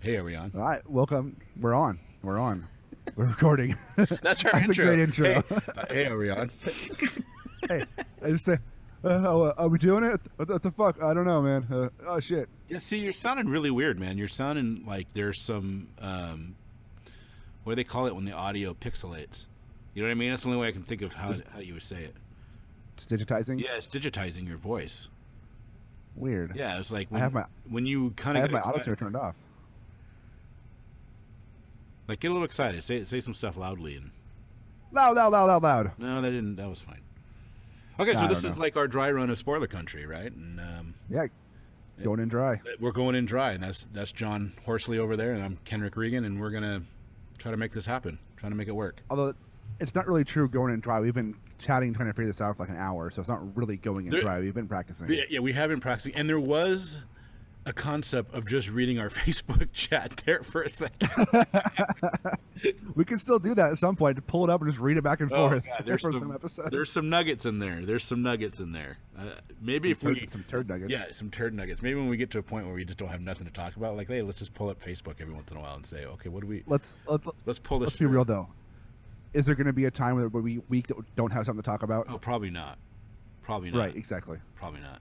Hey, are we on? All right, welcome. We're on. We're recording. That's our That's intro. a great intro. Hey, are we on? Hey, I just say, are we doing it? What the fuck? I don't know, man. Oh, shit. Yeah, see, you're sounding really weird, man. You're sounding like there's some, what do they call it when the audio pixelates? You know what I mean? That's the only way I can think of how you would say it. It's digitizing? Yeah, it's digitizing your voice. Weird. Yeah, it's like when you kind I of have my auto-tune turned off. Like, get a little excited. Say some stuff loudly. And Loud. No, that didn't. That was fine. Okay, so this is like our dry run of Spoiler Country, right? And yeah, going in dry. We're going in dry, and that's John Horsley over there, and I'm Kenric Regan, and we're gonna try to make this happen, trying to make it work. Although it's not really true going in dry. We've been chatting, trying to figure this out for like an hour, so it's not really going in dry. We've been practicing. Yeah, we have been practicing, and there was a concept of just reading our Facebook chat there for a second. We can still do that at some point. Pull it up and just read it back and forth. Yeah, there's some nuggets in there. Maybe some turd nuggets. Yeah, some turd nuggets. Maybe when we get to a point where we just don't have nothing to talk about, like, hey, let's just pull up Facebook every once in a while and say, okay, what do we? Let's pull this. Let's be real though. Is there going to be a time where we don't have something to talk about? Oh, probably not. Probably not. Right, exactly. Probably not.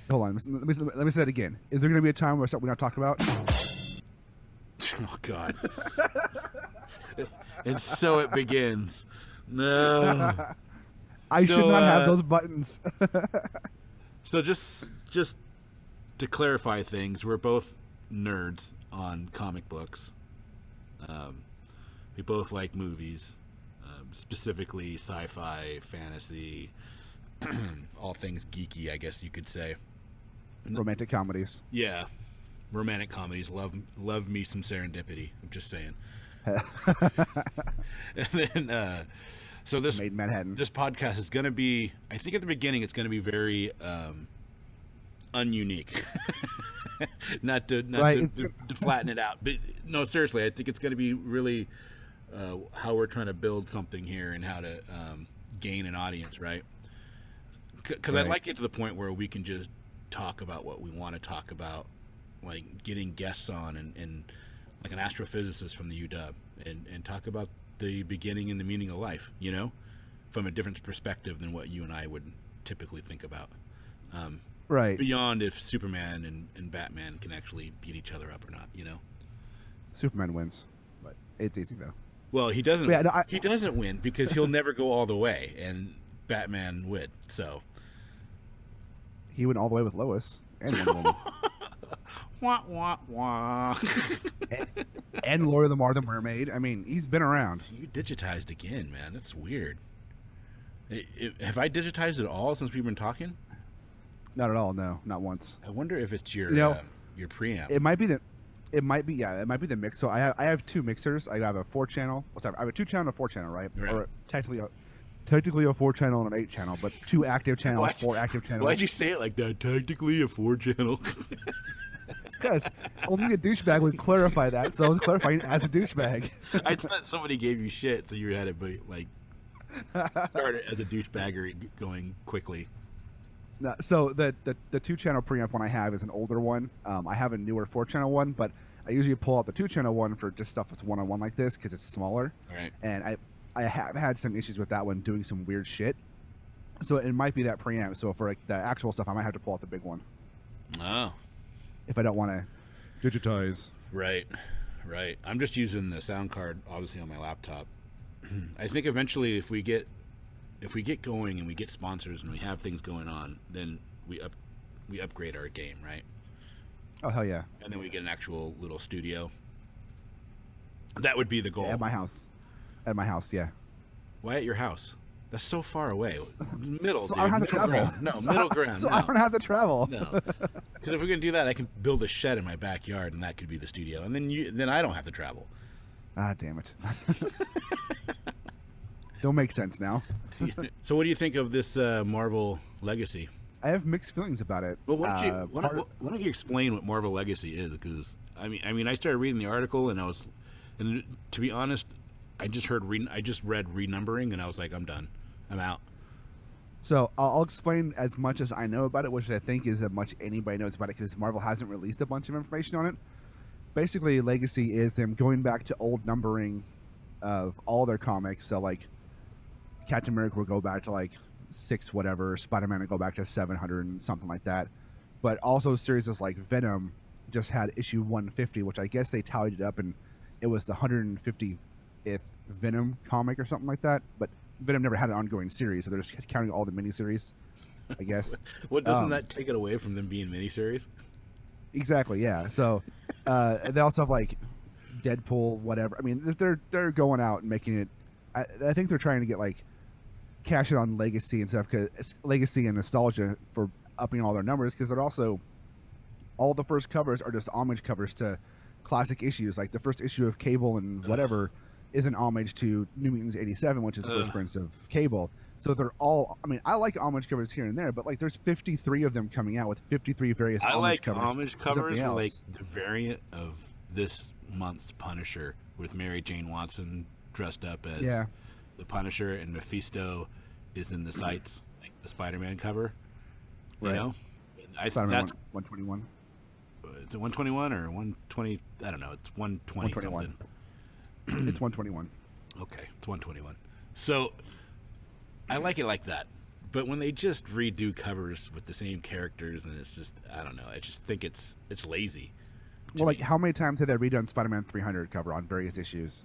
Hold on. Let me say that again. Is there going to be a time where something we're not talking about? Oh, God. And so it begins. No. I should not have those buttons. So just to clarify things, we're both nerds on comic books. We both like movies, specifically sci-fi, fantasy, all things geeky, I guess you could say. Romantic comedies. Yeah, romantic comedies. Love me some Serendipity. I'm just saying. And then, so this Made in Manhattan. This podcast is going to be, I think at the beginning, it's going to be very ununique. not to flatten it out, but no, seriously, I think it's going to be really how we're trying to build something here and how to gain an audience, right? Because I'd like to get to the point where we can just talk about what we want to talk about, like getting guests on and like an astrophysicist from the UW and talk about the beginning and the meaning of life, you know, from a different perspective than what you and I would typically think about. Right. Beyond if Superman and Batman can actually beat each other up or not, you know. Superman wins, but it's easy though. Well, he doesn't. Yeah, no, he doesn't win because he'll never go all the way, and Batman would. So he went all the way with Lois and Wonder Woman. Wah wah wah. and Laura the Mermaid. I mean, he's been around. You digitized again, man. That's weird. Have I digitized at all since we've been talking? Not at all. No, not once. I wonder if it's your preamp. It might be the mix. So I have two mixers. I have a 4-channel. I have a 2-channel and a 4-channel, right? Or technically a 4-channel and an 8-channel, but 2 active channels, 4 active channels. Why'd you say it like that? Technically a 4-channel. Because only a douchebag would clarify that, so I was clarifying as a douchebag. I thought somebody gave you shit, so you had it, but like started as a douchebaggery going quickly. No, so the 2-channel preamp one I have is an older one. I have a newer 4-channel one, but I usually pull out the 2-channel one for just stuff that's one-on-one like this because it's smaller. Right. And I have had some issues with that one doing some weird shit. So it might be that preamp. So for like the actual stuff, I might have to pull out the big one. Oh. If I don't want to digitize. Right. I'm just using the sound card, obviously, on my laptop. I think eventually if we get going and we get sponsors and we have things going on, then we upgrade our game, right? Oh, hell yeah. And then we get an actual little studio. That would be the goal. Yeah, at my house, yeah. Why at your house? That's so far away. Middle, so dude. I don't have to travel. Ground. No, middle ground. So no. I don't have to travel. No. Because if we're going to do that, I can build a shed in my backyard, and that could be the studio. And then I don't have to travel. Ah, damn it. Don't make sense now. So what do you think of this Marvel Legacy? I have mixed feelings about it. Well, why don't you explain what Marvel Legacy is? Because I mean, I started reading the article, and to be honest, I just read renumbering, and I was like, I'm done. I'm out. So I'll explain as much as I know about it, which I think is as much anybody knows about it, because Marvel hasn't released a bunch of information on it. basically Legacy is them going back to old numbering of all their comics. So like Captain America will go back to like 6 whatever, Spider-Man will go back to 700 and something like that. But also series like Venom just had issue 150, which I guess they tallied it up and it was the 150th Venom comic or something like that. But Venom never had an ongoing series, so they're just counting all the miniseries, I guess. What doesn't that take it away from them being miniseries? Exactly, yeah. So they also have like Deadpool, whatever. I mean, they're going out and making it. I think they're trying to get like cash it on Legacy and stuff, because Legacy and nostalgia for upping all their numbers, because they're also all the first covers are just homage covers to classic issues. Like the first issue of Cable and whatever is an homage to New Mutants 87, which is the first appearance of Cable. So they're all, I mean, I like homage covers here and there, but like there's 53 of them coming out with 53 various homage covers. I like homage covers for like the variant of this month's Punisher with Mary Jane Watson dressed up as the Punisher, and Mephisto is in the sights, like the Spider-Man cover. You know? That's 121. Is it 121 or 120? I don't know. It's 120 something. It's 121. Okay, it's 121. So I like it like that. But when they just redo covers with the same characters, and it's just, I don't know. I just think it's lazy. Well, like how many times have they redone Spider-Man 300 cover on various issues?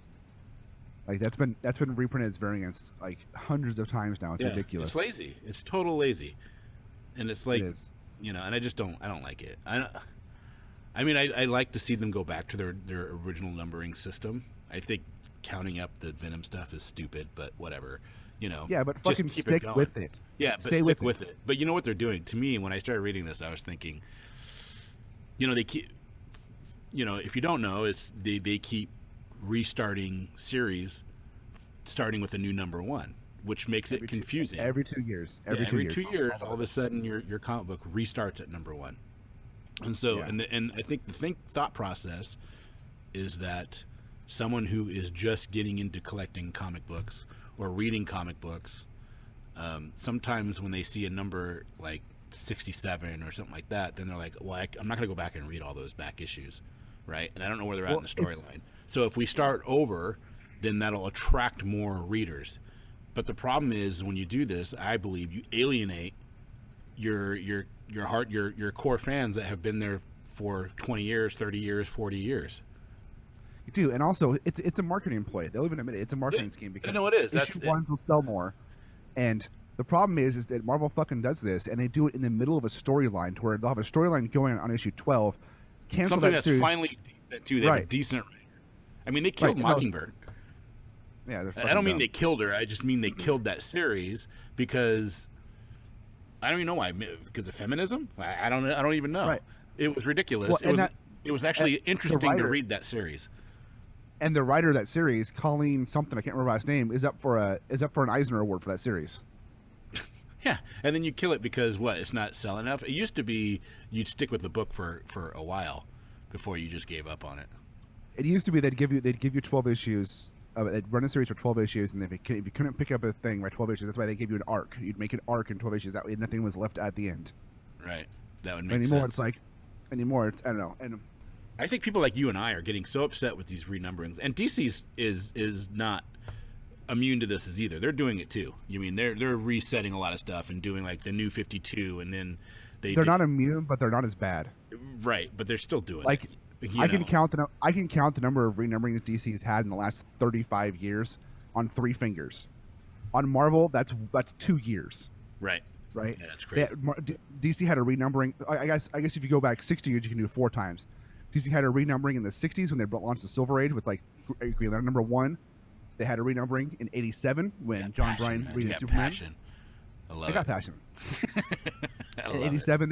Like that's been reprinted as variants like hundreds of times now. It's ridiculous. It's lazy. It's total lazy. And it's like, you know, and I don't like it. I mean, I like to see them go back to their original numbering system. I think counting up the Venom stuff is stupid, but whatever, you know. Yeah, but fucking stick with it. Yeah, but stick with it. But you know what they're doing? To me, when I started reading this, I was thinking, you know, they keep, you know, if you don't know, it's they keep restarting series, starting with a new number one, which makes it confusing. Every 2 years. Every 2 years, all of a sudden your comic book restarts at number one. And so, and I think the thought process is that someone who is just getting into collecting comic books or reading comic books, sometimes when they see a number like 67 or something like that, then they're like, well, I'm not going to go back and read all those back issues, right? And I don't know where they're at in the storyline. So if we start over, then that'll attract more readers. But the problem is when you do this, I believe you alienate your core fans that have been there for 20 years, 30 years, 40 years. You do, and also it's a marketing play. They'll even admit it. It's a marketing scheme because it is. Issue 1 will sell more. And the problem is that Marvel fucking does this, and they do it in the middle of a storyline to where they'll have a storyline going on issue 12, cancel something that series. Finally too. They have a decent. I mean, they killed Mockingbird. Yeah, I don't mean they killed her. I just mean they killed that series because I don't even know why. Because of feminism? I don't even know. Right. It was ridiculous. Well, it was actually interesting to read that series. And the writer of that series, Colleen something, I can't remember his name, is up for an Eisner Award for that series. Yeah, and then you kill it because it's not selling enough. It used to be you'd stick with the book for a while before you just gave up on it. It used to be they'd give you 12 issues. They'd run a series for 12 issues, and if you couldn't pick up a thing by 12 issues, that's why they gave you an arc. You'd make an arc in 12 issues. That way nothing was left at the end. Right. That would make sense. Anymore it's I don't know. And I think people like you and I are getting so upset with these renumberings, and DC is not immune to this either. They're doing it too. You mean they're resetting a lot of stuff and doing like the new 52, and then they're not immune, but they're not as bad. Right, but they're still doing like. It. I can count the number of renumbering that DC has had in the last 35 years on 3 fingers. On Marvel, that's 2 years. Right. Right. Yeah, that's crazy. DC had a renumbering. I guess if you go back 60 years, you can do it 4 times. DC had a renumbering in the 60s when they launched the Silver Age with like Green Lantern number 1. They had a renumbering in 87 when John Bryan redid Superman. Passion. I got passion. In 87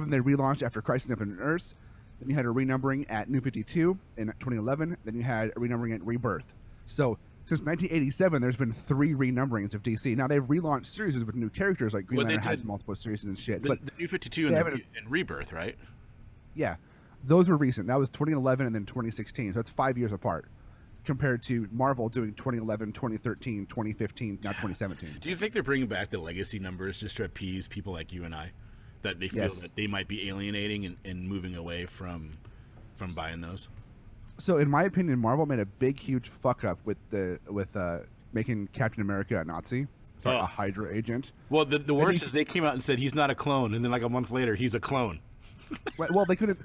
they relaunched after Crisis on Infinite Earths. Then you had a renumbering at New 52 in 2011. Then you had a renumbering at Rebirth. So since 1987, there's been 3 renumberings of DC. Now they've relaunched series with new characters like Green Lantern has multiple series and shit. But the New 52 and Rebirth, right? Yeah, those were recent. That was 2011 and then 2016. So it's 5 years apart compared to Marvel doing 2011, 2013, 2015, now 2017. Do you think they're bringing back the legacy numbers just to appease people like you and I? That they feel that they might be alienating and moving away from buying those? So in my opinion, Marvel made a big, huge fuck up with making Captain America a Nazi, a Hydra agent. Well, the worst is they came out and said he's not a clone, and then like a month later, he's a clone. Right, well, they couldn't.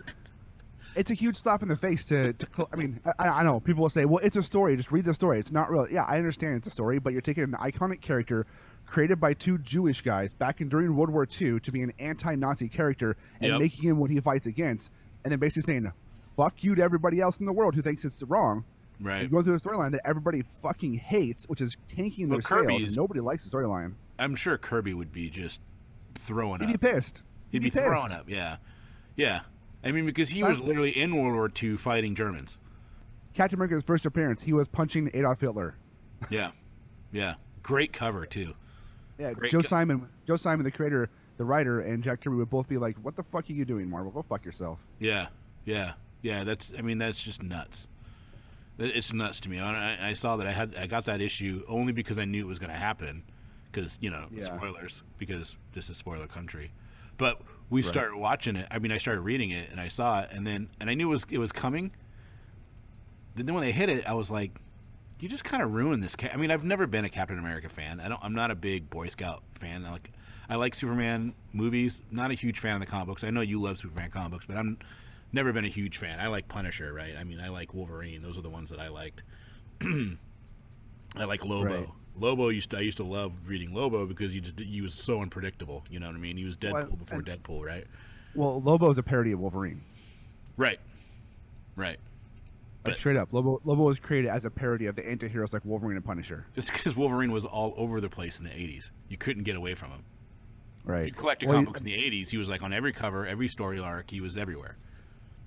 It's a huge slap in the face to I mean, I know people will say, well, it's a story. Just read the story. It's not real. Yeah, I understand it's a story, but you're taking an iconic character created by two Jewish guys during World War II to be an anti-Nazi character and making him what he fights against, and then basically saying, fuck you to everybody else in the world who thinks it's wrong. Right. You're going through a storyline that everybody fucking hates, which is tanking their sales. And nobody likes the storyline. I'm sure Kirby would be just throwing up. He'd be pissed. He'd be throwing up, yeah. Yeah. I mean, because he was literally in World War II fighting Germans. Captain America's first appearance, he was punching Adolf Hitler. Yeah. Yeah. Great cover, too. Yeah, Joe Simon, the creator, the writer, and Jack Kirby would both be like, what the fuck are you doing, Marvel? Go fuck yourself. Yeah. Yeah. Yeah, that's just nuts. It's nuts to me. I saw that I got that issue only because I knew it was going to happen, because spoilers, because this is spoiler country. But we started watching it. I mean, I started reading it and I saw it, and I knew it was coming. Then when they hit it, I was like, you just kind of ruined this. I mean, I've never been a Captain America fan. I'm not a big Boy Scout fan. I like Superman movies. Not a huge fan of the comic books. I know you love Superman comic books, but I'm never been a huge fan. I like Punisher, right? I mean, I like Wolverine. Those are the ones that I liked. I like Lobo. Right. Lobo I used to love reading Lobo because he was so unpredictable. You know what I mean? He was Deadpool before Deadpool, right? Well, Lobo is a parody of Wolverine. Right. Right. Like straight up, Lobo was created as a parody of the anti-heroes like Wolverine and Punisher. It's because Wolverine was all over the place in the 80s. You couldn't get away from him. Right. If you collected comic books in the 80s, he was like on every cover, every story arc. He was everywhere.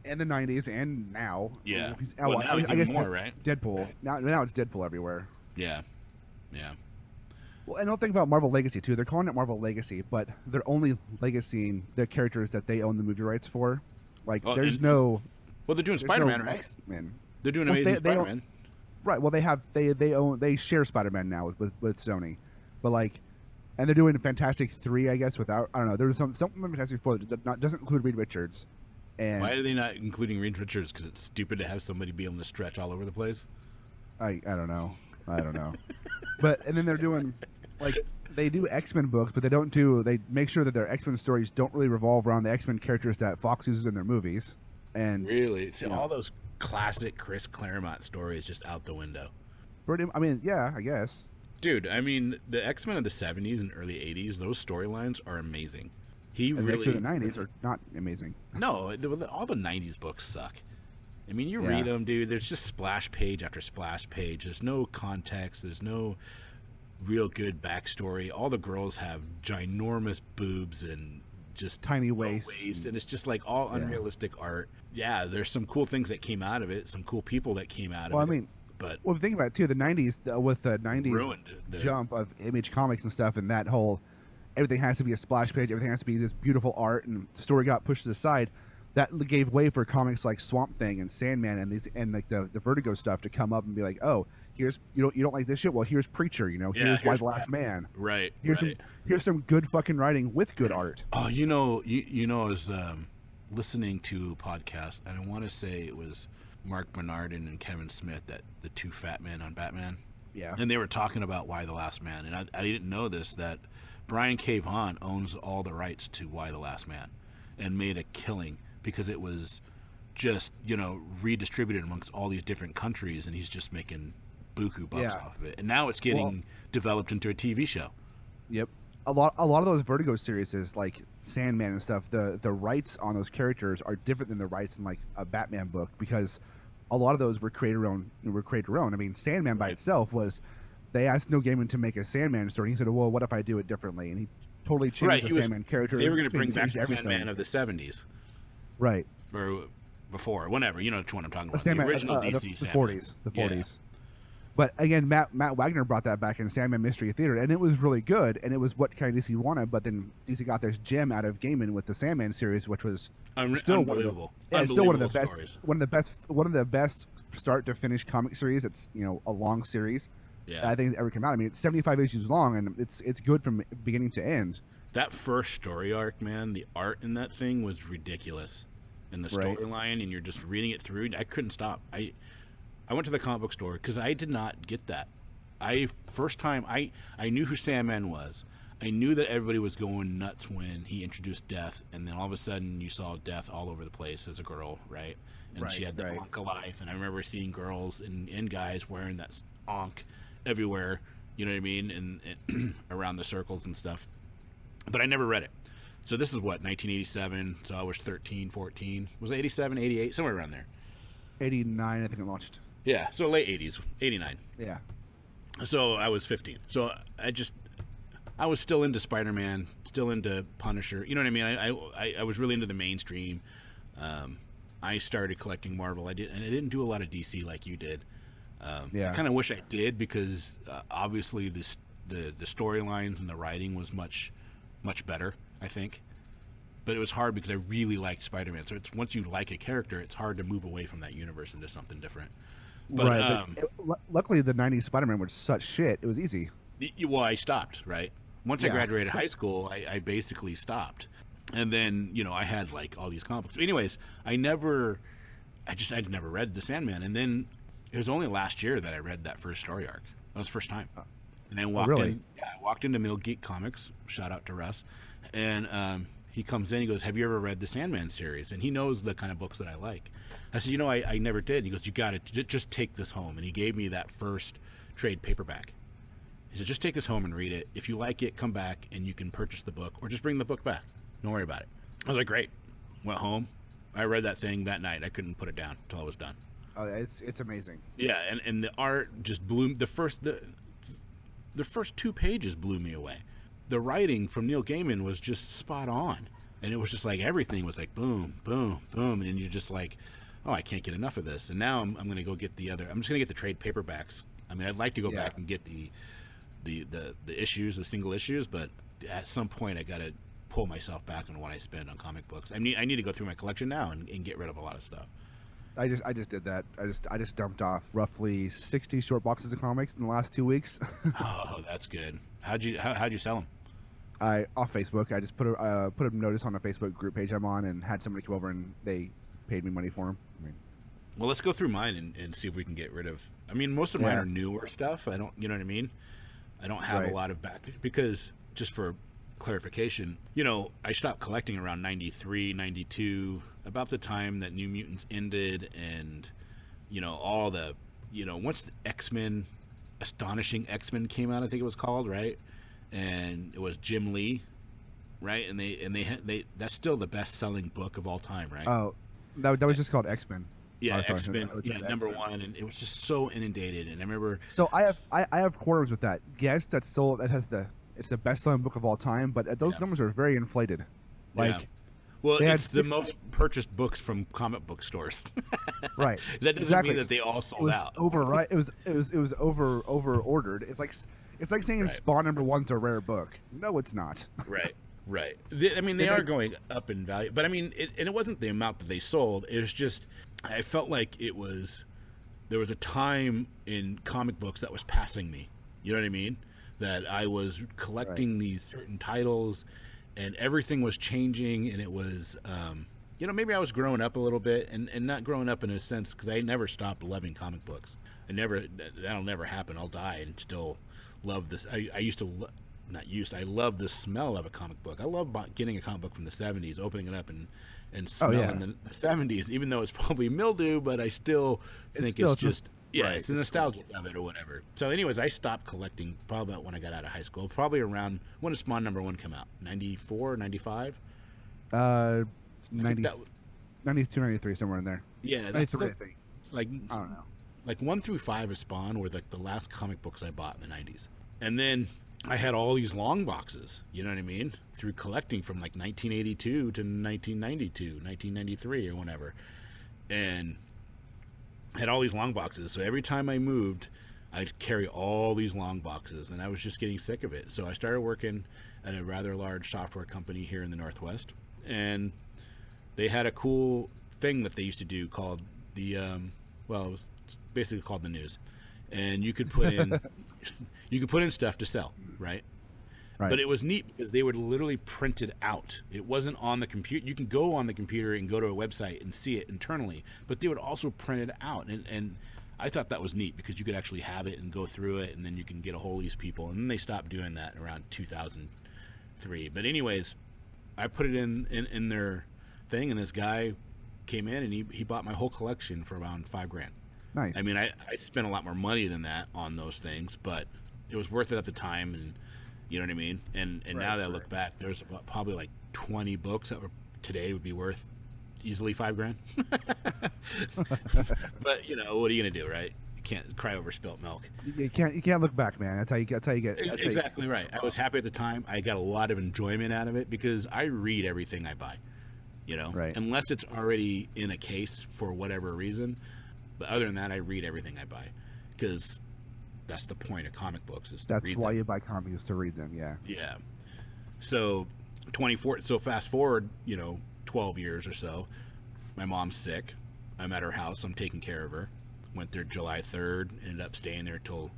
And the 90s and now. Yeah. Now I guess more, right? Deadpool. Now it's Deadpool everywhere. Yeah. Yeah. Well, and don't think about Marvel Legacy, too. They're calling it Marvel Legacy, but they're only legacying the characters that they own the movie rights for. Like, there's no... Well, they're doing Spider-Man, right? X-Men. They're doing Amazing Spiderman. Right. Well, they share Spider-Man now with Sony, but like, and they're doing Fantastic 3, I guess. Without, I don't know. There's something in Fantastic 4 that doesn't include Reed Richards. And why are they not including Reed Richards? Because it's stupid to have somebody be able to stretch all over the place. I don't know. But and then they're doing like they do X-Men books, but they make sure that their X-Men stories don't really revolve around the X-Men characters that Fox uses in their movies. And really, all those classic Chris Claremont stories just out the window. I mean, yeah, I guess. Dude, I mean, the X-Men of the 70s and early 80s, those storylines are amazing. The X-Men of the 90s are not amazing. No, all the 90s books suck. I mean, you read them, dude, there's just splash page after splash page. There's no context. There's no real good backstory. All the girls have ginormous boobs and just tiny waist, and it's just like all unrealistic art. Yeah, there's some cool things that came out of it, some cool people that came out of it. Well, I mean, but think about it too. The 90s with the 90s jump of Image Comics and stuff, and that whole everything has to be a splash page, everything has to be this beautiful art, and the story got pushed aside. That gave way for comics like Swamp Thing and Sandman and like the Vertigo stuff to come up and be like, oh, here's you don't like this shit. Well, here's Preacher. Here's Y the Last Man. Right. Here's some good fucking writing with good art. Oh, I was listening to a podcast, and I want to say it was Mark Bernardin and Kevin Smith, that the two fat men on Batman. Yeah. And they were talking about Y the Last Man, and I didn't know this, that Brian K. Vaughan owns all the rights to Y the Last Man, and made a killing because it was just redistributed amongst all these different countries, and he's just making buku bucks off of it. And now it's getting developed into a TV show. Yep. A lot of those Vertigo series is like Sandman and stuff. The rights on those characters are different than the rights in like a Batman book, because a lot of those were creator own. I mean, Sandman by itself was. They asked Neil Gaiman to make a Sandman story. And he said, "Well, what if I do it differently?" And he totally changed the Sandman character. They were going to bring back the Sandman of the 70s, right? Or before, whenever. You know which one I'm talking about. Sandman, the original DC the 40s. The 40s. But again, Matt Wagner brought that back in Sandman Mystery Theater, and it was really good, and it was what kind of DC wanted. But then DC got this gem out of Gaiman with the Sandman series, which was still unbelievable. Still one of the best stories. one of the best start to finish comic series. It's a long series. Yeah, I think it's ever come out. I mean, it's 75 issues long, and it's good from beginning to end. That first story arc, man, the art in that thing was ridiculous. and the storyline, and you're just reading it through. I couldn't stop. I went to the comic book store because I did not get that. First time I knew who Sandman was. I knew that everybody was going nuts when he introduced Death, and then all of a sudden you saw Death all over the place as a girl, right? And she had the Ankh life, and I remember seeing girls and guys wearing that Ankh everywhere, you know what I mean, and around the circles and stuff. But I never read it. So this is what, 1987, so I was 13, 14. Was it 87, 88, somewhere around there? 89, I think it launched. Yeah, so late 80s, 89. Yeah. So I was 15. So I was still into Spider-Man, still into Punisher. You know what I mean? I was really into the mainstream. I started collecting Marvel. I didn't do a lot of DC like you did. I kind of wish I did because obviously the storylines and the writing was much better, I think. But it was hard because I really liked Spider-Man. So once you like a character, it's hard to move away from that universe into something different. But, luckily, the 90s Spider-Man was such shit. It was easy. Well, I stopped, right? Once I graduated high school, I basically stopped. And then, I had like all these comic books. Anyways, I'd never read The Sandman. And then it was only last year that I read that first story arc. That was the first time. And then I walked into Middle Geek Comics, shout out to Russ. And he comes in, he goes, "Have you ever read the Sandman series?" And he knows the kind of books that I like. I said, I never did. He goes, "You got to just take this home." And he gave me that first trade paperback. He said, "Just take this home and read it. If you like it, come back and you can purchase the book or just bring the book back. Don't worry about it." I was like, great. Went home. I read that thing that night. I couldn't put it down until I was done. Oh, it's amazing. Yeah, and the art just blew. The first 2 pages blew me away. The writing from Neil Gaiman was just spot on. And it was just like everything was like boom, boom, boom. And you're just like, oh, I can't get enough of this. And now I'm going to go get the other. I'm just going to get the trade paperbacks. I mean, I'd like to go back and get the issues, the single issues, but at some point I got to pull myself back on what I spend on comic books. I need to go through my collection now and get rid of a lot of stuff. I just did that. I just dumped off roughly 60 short boxes of comics in the last 2 weeks. Oh, that's good. How'd you sell them? Off Facebook. I just put a notice on a Facebook group page I'm on and had somebody come over and they paid me money for them. Well, let's go through mine and see if we can get rid of. I mean, most of mine are newer stuff. I don't, you know what I mean? I don't have a lot of back because just for clarification, I stopped collecting around 93, 92, about the time that New Mutants ended, and all the once the X-Men, Astonishing X-Men came out, I think it was called, right? And it was Jim Lee, right? And they that's still the best-selling book of all time, right? Oh, that was just called X-Men. Yeah, X-Men, number one, and it was just so inundated. And I remember. So I have quarters with that. Yes, it's the best-selling book of all time, but those numbers are very inflated. Well, it's the most purchased books from comic book stores. Right. That doesn't mean that they all sold out. It was over ordered. It's like saying Spawn #1's a rare book. No, it's not. Right. I mean, they are going up in value, but I mean, it wasn't the amount that they sold. It was just, I felt like there was a time in comic books that was passing me. You know what I mean? That I was collecting these certain titles, and everything was changing, and it was, maybe I was growing up a little bit, and not growing up in a sense because I never stopped loving comic books. That'll never happen. I'll die and still love this. I love the smell of a comic book. I love getting a comic book from the 70s, opening it up and smelling the 70s, even though it's probably mildew, but I still think it's just it's the nostalgia of it or whatever. So anyways, I stopped collecting probably about when I got out of high school, probably around, when did Spawn #1 come out? 94, 95? 90, 92, 93, somewhere in there. Yeah, that's 93, I think. Like, I don't know. Like 1 through 5 of Spawn were like the last comic books I bought in the 90s. And then I had all these long boxes, you know what I mean? Through collecting from like 1982 to 1992, 1993 or whatever. And I had all these long boxes. So every time I moved, I'd carry all these long boxes, and I was just getting sick of it. So I started working at a rather large software company here in the Northwest. And they had a cool thing that they used to do called the, it was basically called the news. And you could put in... You could put in stuff to sell, right? Right. But it was neat because they would literally print it out. It wasn't on the computer. You can go on the computer and go to a website and see it internally, but they would also print it out. And I thought that was neat because you could actually have it and go through it, and then you can get a hold of these people. And then they stopped doing that around 2003. But anyways, I put it in their thing, and this guy came in and he bought my whole collection for around $5,000. Nice. I mean, I spent a lot more money than that on those things, but it was worth it at the time, and you know what I mean? And now that I look back, there's probably like 20 books that today would be worth easily $5,000. But you know, what are you gonna do, right? You can't cry over spilt milk. You can't look back, man. That's how you get. Exactly right. I was happy at the time. I got a lot of enjoyment out of it because I read everything I buy. You know, right. Unless it's already in a case for whatever reason. But other than that, I read everything I buy because that's the point of comic books. That's why you buy comics, is to read them. Yeah. Yeah. So 24. So fast forward, 12 years or so. My mom's sick. I'm at her house. I'm taking care of her. Went there July 3rd. Ended up staying there till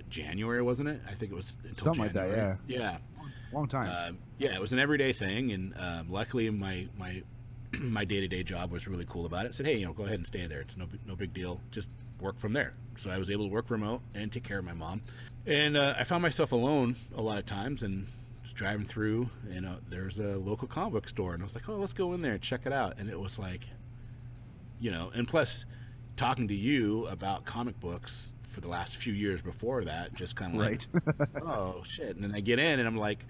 January, wasn't it? I think it was until something January. Like that. Yeah. Long time. Yeah, it was an everyday thing, and luckily my my day-to-day job was really cool about it. Said, hey, go ahead and stay there. It's no big deal. Just work from there. So I was able to work remote and take care of my mom. And I found myself alone a lot of times, and driving through, and there's a local comic book store, and I was like, oh, let's go in there and check it out. And it was like, and plus talking to you about comic books for the last few years before that, just kind of right. like, oh shit. And then I get in and I'm like,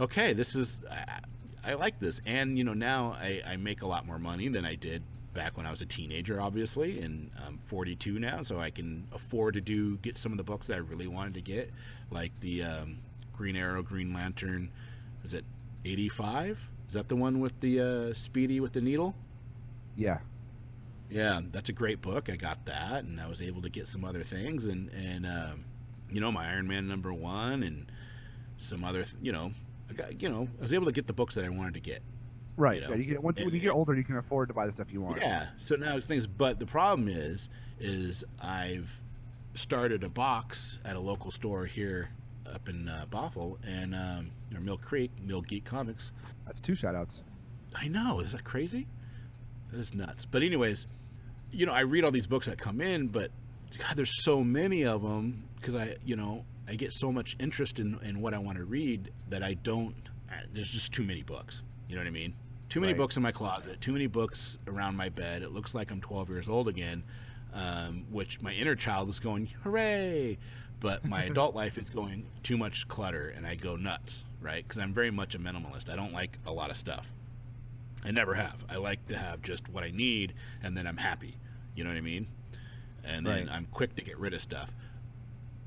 okay, this is, I like this. And now I make a lot more money than I did back when I was a teenager, obviously, and I'm 42 now, so I can afford to get some of the books that I really wanted to get, like the Green Arrow, Green Lantern. Is it 85? Is that the one with the Speedy with the needle? Yeah. Yeah, that's a great book. I got that, and I was able to get some other things, and my Iron Man #1 and some other, I got, I was able to get the books that I wanted to get. Right. Yeah, when you get older, you can afford to buy the stuff you want. Yeah. So now things, but the problem is I've started a box at a local store here up in Bothell and or Mill Creek, Mill Geek Comics. That's 2 shout-outs. I know. Is that crazy? That is nuts. But anyways, I read all these books that come in, but God, there's so many of them because I get so much interest in what I want to read that I don't. There's just too many books. You know what I mean? Too many books in my closet. Too many books around my bed. It looks like I'm 12 years old again, which my inner child is going, hooray! But my adult life is going too much clutter, and I go nuts, right? Because I'm very much a minimalist. I don't like a lot of stuff. I never have. I like to have just what I need, and then I'm happy. You know what I mean? And then I'm quick to get rid of stuff.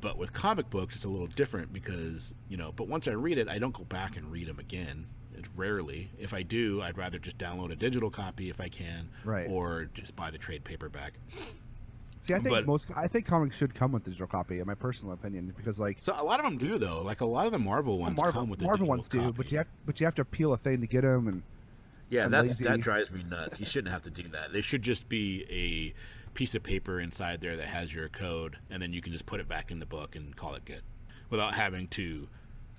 But with comic books, it's a little different because, but once I read it, I don't go back and read them again. It's rarely. If I do, I'd rather just download a digital copy if I can, or just buy the trade paperback. See, I think comics should come with digital copy, in my personal opinion, because so a lot of them do though. Like a lot of the Marvel ones come with the digital ones do, copy. but you have to peel a thing to get them, and that drives me nuts. You shouldn't have to do that. There should just be a piece of paper inside there that has your code, and then you can just put it back in the book and call it good, without having to.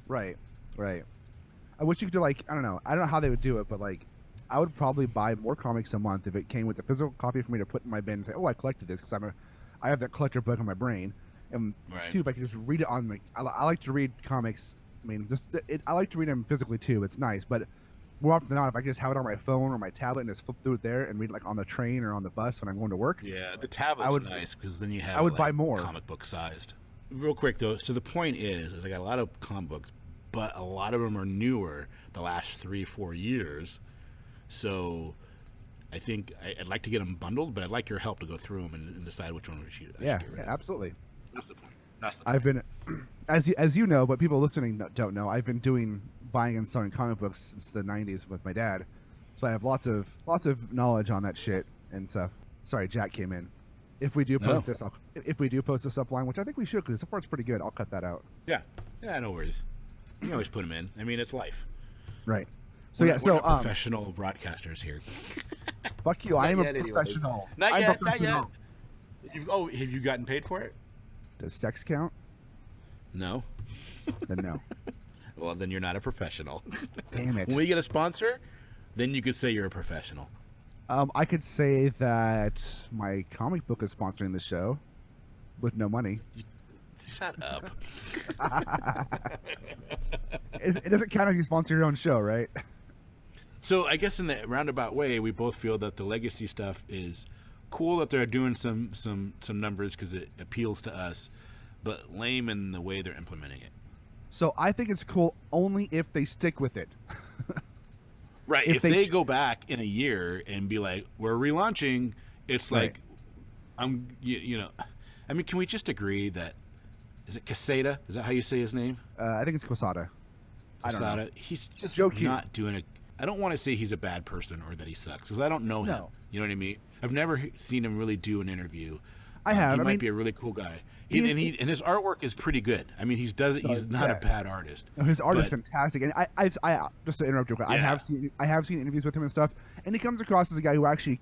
Right. I wish you could do I don't know how they would do it, but I would probably buy more comics a month if it came with a physical copy for me to put in my bin and say, oh, I collected this because I have that collector book in my brain. And 2, if I could just read it on my, I like to read comics. I mean, I like to read them physically too. It's nice, but more often than not, if I could just have it on my phone or my tablet and just flip through it there and read it on the train or on the bus when I'm going to work. Yeah, the tablet's nice because then you have. I would buy more comic book sized. Real quick though, so the point is I got a lot of comic books, but a lot of them are newer, the last 3-4 years. So I think I'd like to get them bundled, but I'd like your help to go through them and decide which one we should. Yeah, absolutely. That's the point. I've been, as you know, but people listening don't know, I've been buying and selling comic books since the 90s with my dad, so I have lots of knowledge on that shit and stuff. Sorry, Jack came in. If we do post this, if we do post this offline, which I think we should, because the support's pretty good, I'll cut that out. Yeah, no worries. You can always put them in. I mean, it's life. Right. So we're not professional broadcasters here. Fuck you! I am a professional. Not yet. Have you gotten paid for it? Does sex count? No. Then no. Well, then you're not a professional. Damn it. When we get a sponsor, then you could say you're a professional. I could say that my comic book is sponsoring the show with no money. Shut up. It doesn't count if you sponsor your own show, right? So I guess in the roundabout way, we both feel that the legacy stuff is cool, that they're doing some numbers because it appeals to us, but lame in the way they're implementing it. So I think it's cool only if they stick with it. Right. If they go back in a year and be like, we're relaunching, it's like, right. I mean, can we just agree that, is it Quesada? Is that how you say his name? I think it's Quesada. I don't know. He's just Joe not doing it. I don't want to say he's a bad person or that he sucks, because I don't know him. You know what I mean? I've never seen him really do an interview. I have. He might be a really cool guy. And his artwork is pretty good. I mean, he's not a bad artist. No, his art is fantastic. And I just to interrupt you, I have seen interviews with him and stuff, and he comes across as a guy who actually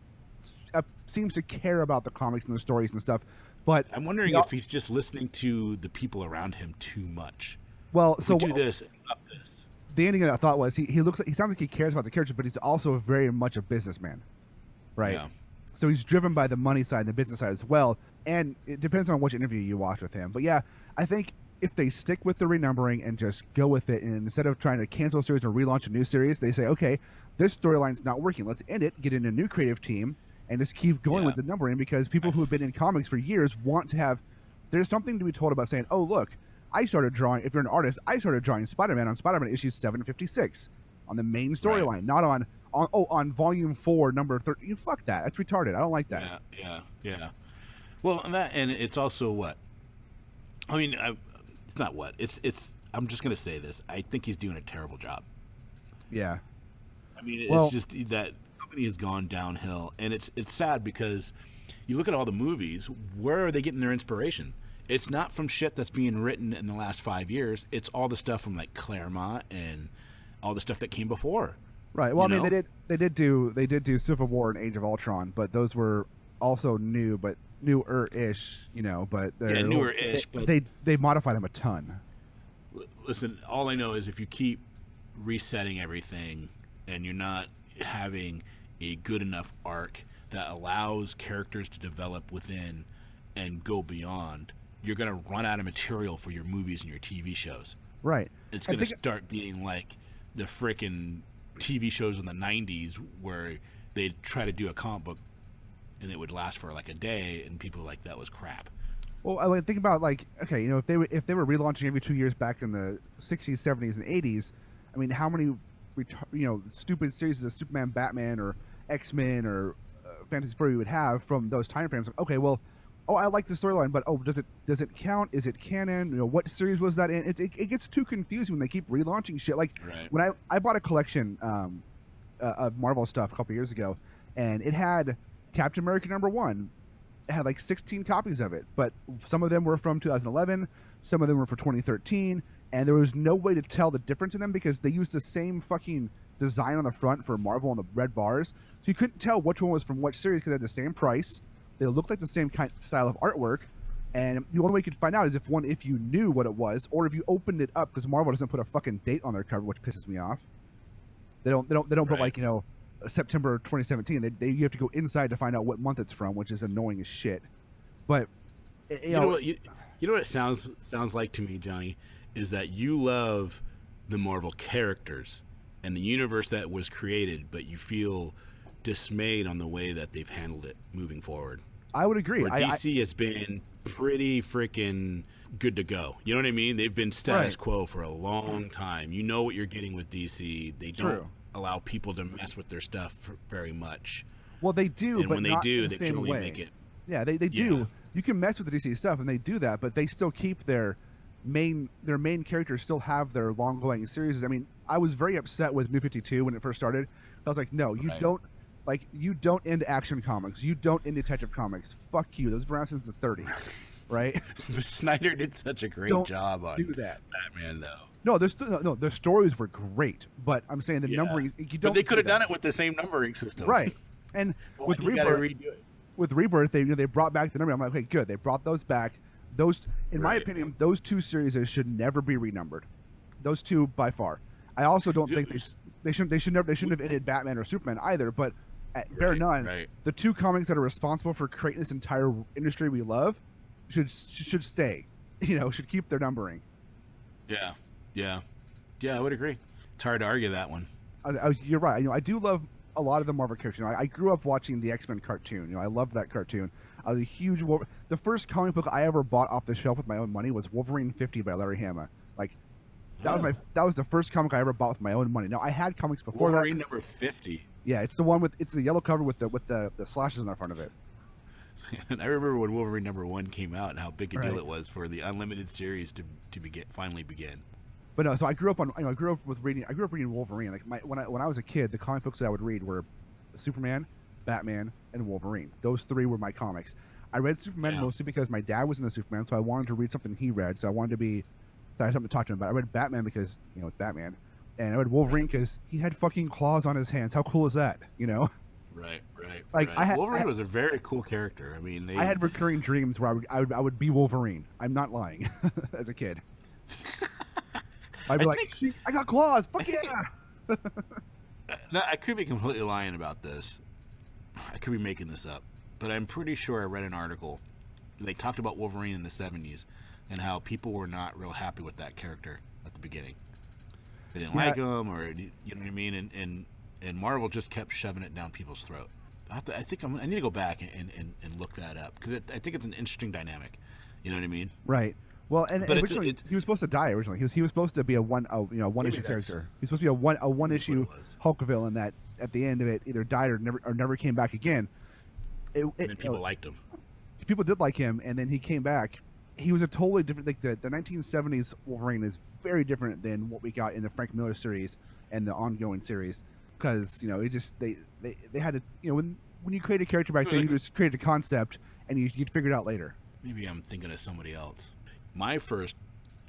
seems to care about the comics and the stories and stuff. But I'm wondering if he's just listening to the people around him too much. Well, so do this and not this. The ending of that thought was he sounds like he cares about the character, but he's also very much a businessman, right? Yeah. So he's driven by the money side and the business side as well. And it depends on which interview you watch with him. But yeah, I think if they stick with the renumbering and just go with it, and instead of trying to cancel a series or relaunch a new series, they say, okay, this storyline's not working. Let's end it, get in a new creative team, and just keep going with the numbering, because people who have been in comics for years want to have – there's something to be told about saying, oh, look, I started drawing – if you're an artist, I started drawing Spider-Man on Spider-Man issue 756 on the main storyline, not on volume 4, number 30. Fuck that. That's retarded. I don't like that. Yeah. Well, and it's also what? I mean, it's not what. It's. I'm just going to say this. I think he's doing a terrible job. Yeah. I mean, it's just that the company has gone downhill, and it's sad because you look at all the movies, where are they getting their inspiration? It's not from shit that's being written in the last 5 years. It's all the stuff from like Claremont and all the stuff that came before. Right. Well, I mean, they did do Civil War and Age of Ultron, but those were also newer-ish, but they're newer-ish. But they modify them a ton. Listen, all I know is if you keep resetting everything and you're not having a good enough arc that allows characters to develop within and go beyond, you're going to run out of material for your movies and your TV shows. Right. It's going to start being like the frickin' TV shows in the 90s where they'd try to do a comic book and it would last for like a day and people were like, that was crap. Well, I think about if they were relaunching every 2 years back in the 60s, 70s, and 80s, I mean, how many stupid series of Superman, Batman, or X-Men, or Fantasy Four you would have from those time frames? Okay, well, I like the storyline, but does it count? Is it canon? What series was that in? It gets too confusing when they keep relaunching shit. Like when I bought a collection of Marvel stuff a couple years ago, and it had Captain America #1. It had like 16 copies of it, but some of them were from 2011, some of them were for 2013, and there was no way to tell the difference in them because they used the same fucking design on the front for Marvel on the red bars, so you couldn't tell which one was from which series because they had the same price. They looked like the same kind style of artwork, and the only way you could find out is if you knew what it was, or if you opened it up, because Marvel doesn't put a fucking date on their cover, which pisses me off. They don't put like September 2017. You have to go inside to find out what month it's from, which is annoying as shit. But you know what it sounds like to me, Johnny, is that you love the Marvel characters and the universe that was created, but you feel dismayed on the way that they've handled it moving forward. I would agree. Where DC has been pretty freaking good to go. You know what I mean? They've been status quo for a long time. You know what you're getting with DC. They don't allow people to mess with their stuff very much. Well, they do, and but when they not do, in the they same totally way. make it. Yeah, they do. You can mess with the DC stuff, and they do that, but they still keep their main characters still have their long-going series. I mean, I was very upset with New 52 when it first started. I was like, no, you don't. Like, you don't end Action Comics. You don't end Detective Comics. Fuck you. Those have been around since the 30s, right? But Snyder did such a great job on Batman, though. No, the stories were great, but I'm saying the numbering. You don't. But they could have done it with the same numbering system, right? And with Rebirth, they brought back the number. I'm like, okay, good. They brought those back. Those, in my opinion, those two series should never be renumbered. those two by far. I also don't think they shouldn't have ended Batman or Superman either. But at bare none, the two comics that are responsible for creating this entire industry we love should stay. Should keep their numbering. Yeah, I would agree. It's hard to argue that one. You're right. I do love a lot of the Marvel characters. I grew up watching the X-Men cartoon. I loved that cartoon. I was a huge the first comic book I ever bought off the shelf with my own money was Wolverine 50 by Larry Hama. That was the first comic I ever bought with my own money. Now I had comics before Wolverine that. number 50. Yeah, it's the yellow cover with the slashes on the front of it. And I remember when Wolverine number 1 came out and how big a deal it was for the Unlimited series to finally begin. But no, so I grew up reading Wolverine. When I was a kid, the comic books that I would read were Superman, Batman, and Wolverine. Those three were my comics. I read Superman mostly because my dad was in the Superman, so I wanted to read something he read. So I wanted to have something to talk to him about. I read Batman because it's Batman, and I read Wolverine because he had fucking claws on his hands. How cool is that? Right. Wolverine was a very cool character. I mean, I had recurring dreams where I would be Wolverine. I'm not lying. As a kid. I'd be I got claws. Fuck yeah! No, I could be completely lying about this. I could be making this up, but I'm pretty sure I read an article. They talked about Wolverine in the 70s and how people were not real happy with that character at the beginning. They didn't like him, or you know what I mean. And Marvel just kept shoving it down people's throat. I need to go back and look that up because I think it's an interesting dynamic. You know what I mean? Right. Well, and originally he was supposed to die. Originally, he was supposed to be a one issue character. He was supposed to be a one issue Hulk villain that at the end of it either died or never came back again. And people liked him. People did like him, and then he came back. He was a totally different. Like the 1970s Wolverine is very different than what we got in the Frank Miller series and the ongoing series because they had to when you create a character back then you just created a concept and you'd figure it out lader. Maybe I'm thinking of somebody else. My first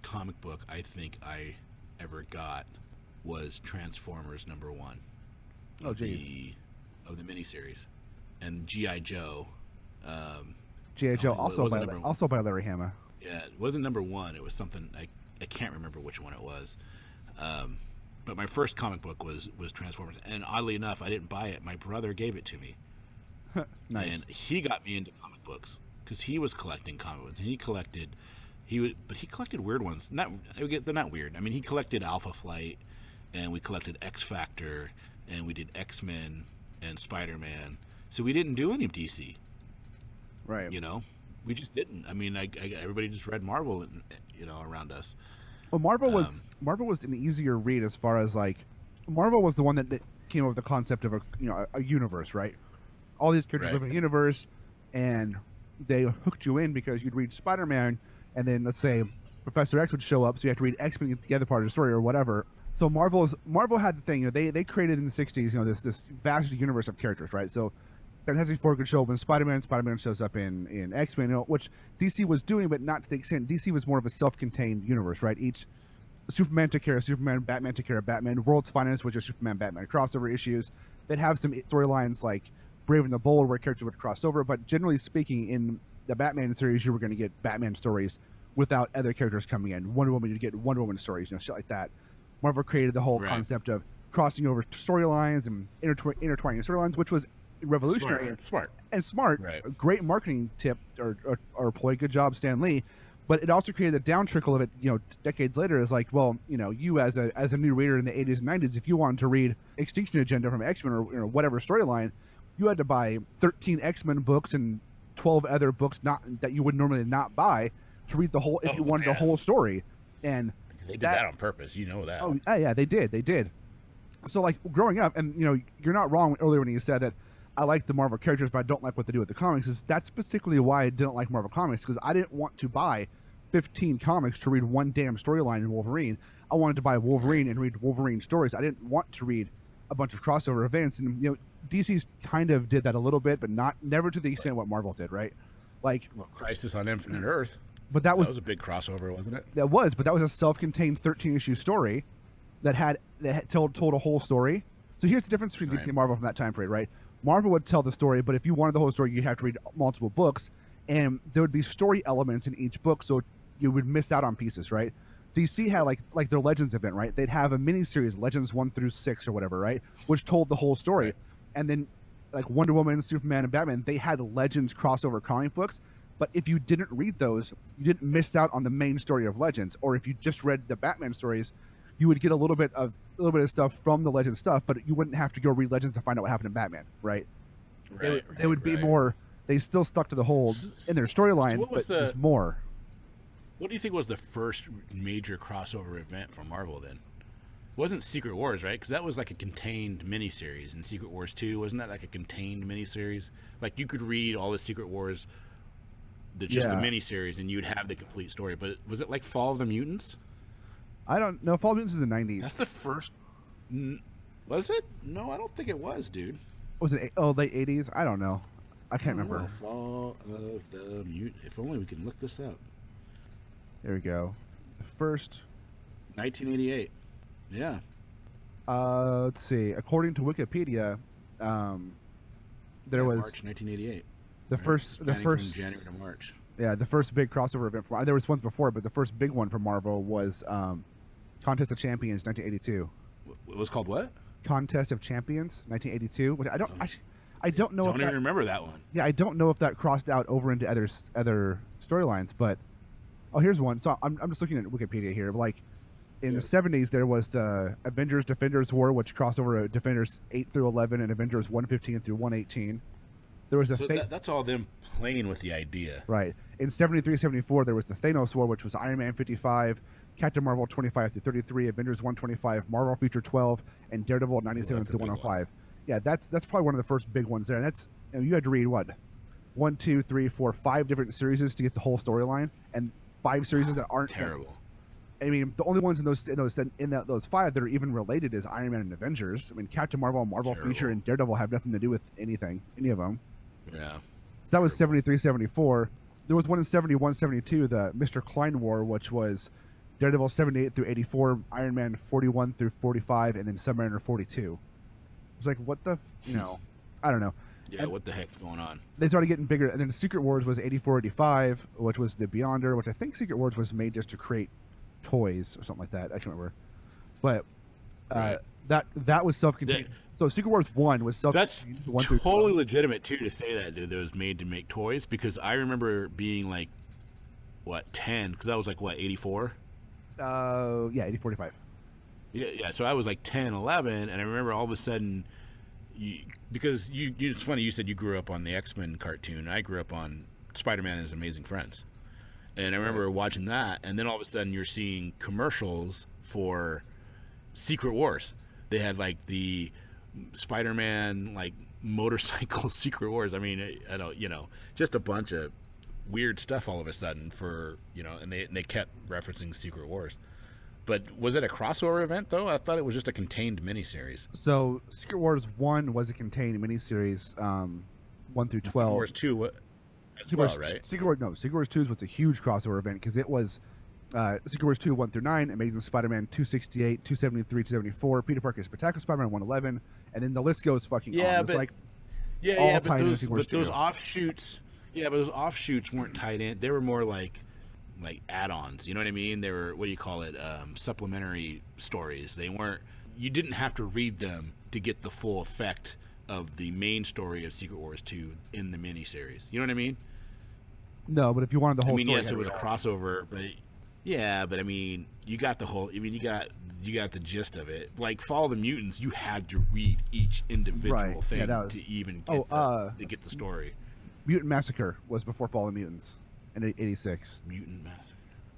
comic book I think I ever got was Transformers number 1. Oh, geez. Of the miniseries. And G.I. Joe. G.I. Joe also by Larry Hama. Yeah, it wasn't number 1. It was something, I can't remember which one it was. But my first comic book was Transformers. And oddly enough, I didn't buy it. My brother gave it to me. Nice. And he got me into comic books because he was collecting comic books. And he collected weird ones. They're not weird. I mean, he collected Alpha Flight, and we collected X Factor, and we did X-Men and Spider-Man. So we didn't do any of DC. Right. We just didn't. I mean, everybody just read Marvel, around us. Well, Marvel was an easier read as far as Marvel was the one that came up with the concept of a universe, right? All these characters live in a universe, and they hooked you in because you'd read Spider-Man. And then let's say Professor X would show up, so you have to read X-Men to get the other part of the story or whatever. So Marvel had the thing, they created in the 60s, this vast universe of characters, right? So Fantastic Four could show up in Spider-Man shows up in X-Men, which DC was doing, but not to the extent. DC was more of a self-contained universe, right? Each Superman took care of Superman, Batman took care of Batman, World's Finest, which are Superman, Batman crossover issues. They'd have some storylines like Brave and the Bold where characters would cross over, but generally speaking, in the Batman series, you were going to get Batman stories without other characters coming in. Wonder Woman, you'd get Wonder Woman stories, shit like that. Marvel created the whole concept of crossing over storylines and intertwining storylines, which was revolutionary. Smart. Right. A great marketing tip or ploy. Good job, Stan Lee. But it also created a down trickle of it, decades later is you as a new reader in the 80s and 90s, if you wanted to read Extinction Agenda from X-Men or whatever storyline, you had to buy 13 X-Men books and 12 other books that you would normally not buy to read the whole if you wanted the whole story. And they did that on purpose, that. Oh yeah, they did. So growing up, and you're not wrong earlier when you said that I like the Marvel characters but I don't like what they do with the comics. That's particularly why I didn't like Marvel comics, because I didn't want to buy 15 comics to read one damn storyline in Wolverine. I wanted to buy Wolverine and read Wolverine stories. I didn't want to read a bunch of crossover events, and DC's kind of did that a little bit, but never to the extent what Marvel did, right? Crisis on Infinite Earth. But that was a big crossover, wasn't it? That was, but that was a self-contained 13-issue story that told a whole story. So here's the difference between DC and Marvel from that time period, right? Marvel would tell the story, but if you wanted the whole story, you'd have to read multiple books, and there would be story elements in each book, so you would miss out on pieces, right? DC had like their Legends event, right? They'd have a miniseries, Legends 1 through 6 or whatever, right? Which told the whole story. Right. And then like Wonder Woman, Superman, and Batman, they had Legends crossover comic books. But if you didn't read those, you didn't miss out on the main story of Legends. Or if you just read the Batman stories, you would get a little bit of stuff from the Legends stuff, but you wouldn't have to go read Legends to find out what happened in Batman, right? They would be more. They still stuck to the whole in their storyline, but there's more. What do you think was the first major crossover event for Marvel then? It wasn't Secret Wars, right? Because that was like a contained miniseries. And Secret Wars 2, wasn't that like a contained miniseries? Like you could read all the Secret Wars, just the miniseries, and you'd have the complete story. But was it like Fall of the Mutants? I don't know. Fall of the Mutants was in the 90s. That's the first. Was it? No, I don't think it was, dude. Was it late 80s? I don't know. I can't remember. Fall of the Mutant. If only we could look this up. There we go. The first 1988. Yeah. Let's see. According to Wikipedia, there was March 1988. The first from January to March. Yeah, the first big crossover event. There was ones before, but the first big one for Marvel was Contest of Champions 1982. It was called what? Contest of Champions 1982. Which I don't know. Don't even remember that one. Yeah, I don't know if that crossed out over into other storylines, but. Oh, here's one. So I'm just looking at Wikipedia here. Like in the 70s, there was the Avengers Defenders War, which crossed over Defenders 8 through 11 and Avengers 115 through 118. There was that's all them playing with the idea. Right. In 73, 74, there was the Thanos War, which was Iron Man 55, Captain Marvel 25 through 33, Avengers 125, Marvel Future 12, and Daredevil 97 through 105. Yeah, that's probably one of the first big ones there. And that's you had to read what 1, 2, 3, 4, 5 different series to get the whole storyline, and 5 series that aren't terrible. I mean, the only ones in those 5 that are even related is Iron Man and Avengers. I mean, Captain Marvel, Marvel Future, and Daredevil have nothing to do with any of them. Yeah. So that was 73, 74. There was one in 71, 72, the Mr. Klein War, which was Daredevil 78 through 84, Iron Man 41 through 45, and then Submariner 42. It was like, what the, I don't know. Yeah, what the heck's going on? They started getting bigger, and then Secret Wars was 84, 85, which was the Beyonder, which I think Secret Wars was made just to create toys or something like that. I can't remember. But that was self-contained. So Secret Wars 1 was self-contained. That's totally legitimate, too, to say that, dude, that it was made to make toys, because I remember being like, 10, because that was like, 84? Yeah, 80, 45. Yeah, so I was like 10, 11, and I remember all of a sudden... because it's funny, you said you grew up on the X-Men cartoon. I grew up on Spider-Man and His Amazing Friends. And I remember watching that, and then all of a sudden you're seeing commercials for Secret Wars. They had like the Spider-Man like motorcycle Secret Wars. I mean, I don't, just a bunch of weird stuff all of a sudden for, and they kept referencing Secret Wars. But was it a crossover event, though? I thought it was just a contained miniseries. So, Secret Wars 1 was a contained miniseries, 1 through 12. Secret Wars 2 right? Secret Wars 2 was a huge crossover event because it was Secret Wars 2, 1 through 9, Amazing Spider-Man 268, 273, 274, Peter Parker's Spectacular Spider-Man 111, and then the list goes fucking on. But those offshoots weren't tied in. They were more like add-ons, you know what I mean? They were, supplementary stories. They weren't, you didn't have to read them to get the full effect of the main story of Secret Wars 2 in the miniseries. You know what I mean? No, but if you wanted the whole story. Yes, it was a crossover, but I mean, you got the whole, you got the gist of it. Like Fall of the Mutants, you had to read each individual thing to even get to get the story. Mutant Massacre was before Fall of the Mutants. In 86. Mutant Massacre.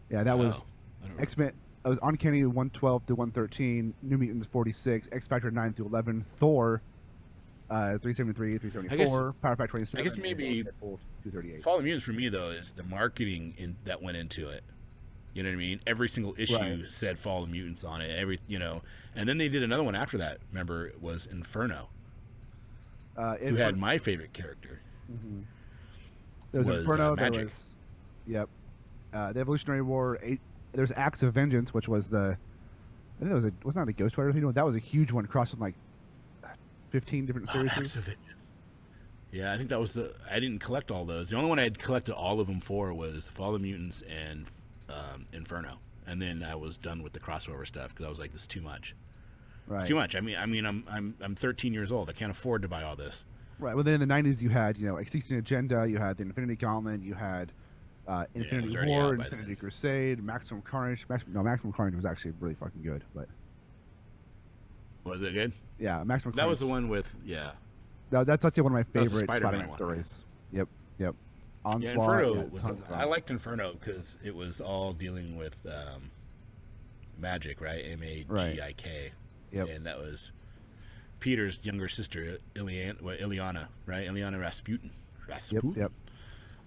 Yeah, that was X-Men. That was Uncanny 112 through 113, New Mutants 46, X Factor 9 through 11, Thor 373, 374, Power Pack 27. I guess maybe 238. Fall of the Mutants for me though is the marketing that went into it. You know what I mean? Every single issue said Fall of the Mutants on it. And then they did another one after that. Remember, it was Inferno. Who had my favorite character. Mm-hmm. There was Inferno. Magic. Yep. The Evolutionary War. There's Acts of Vengeance, which was I think it was not a Ghost Rider thing. That was a huge one, crossing like 15 different series. Acts of Vengeance. Yeah, I think that was I didn't collect all those. The only one I had collected all of them for was Fall of the Mutants and Inferno. and then I was done with the crossover stuff because I was like, this is too much. Right. It's too much. I mean, I'm 13 years old. I can't afford to buy all this. Right. Well, then in the 90s, you had Extinction Agenda, you had the Infinity Gauntlet, you had Infinity War, Infinity Crusade, Maximum Carnage. Maximum Carnage was actually really fucking good, but was it good? Yeah, Maximum Carnage. That was the one with That's actually one of my favorite Spider-Man stories. Yep. Onslaught. Inferno I liked Inferno because it was all dealing with magic, right? Magik. Yep. And that was Peter's younger sister, Ileana, right? Ileana Rasputin. Yep.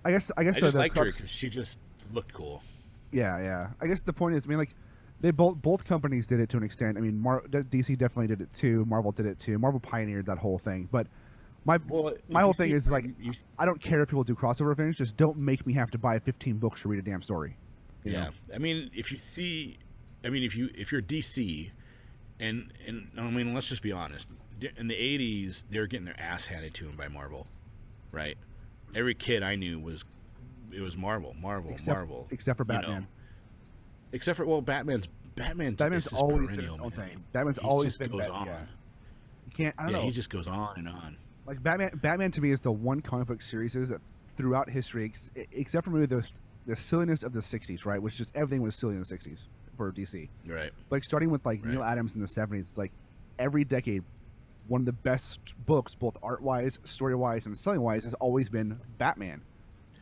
I guess I just liked her because she just looked cool. Yeah. I guess the point is, I mean, like, they both companies did it to an extent. I mean, DC definitely did it too. Marvel did it too. Marvel pioneered that whole thing. But my whole thing is, like, I don't care if people do crossover things. Just don't make me have to buy 15 books to read a damn story. You know? I mean, if you're DC, and I mean, let's just be honest. In the 80s, they were getting their ass handed to them by Marvel, right? Every kid I knew was Marvel, except for Batman. You know? Except for Batman's always been his own thing. Batman's always been goes on. Yeah. You can't. I don't know. He just goes on and on. Like Batman to me is the one comic book series that throughout history, except for maybe the silliness of the 60s, right? Which just everything was silly in the 60s for DC. Right. Like starting with Neil Adams in the 70s, it's like every decade, one of the best books, both art-wise, story-wise, and selling-wise, has always been Batman.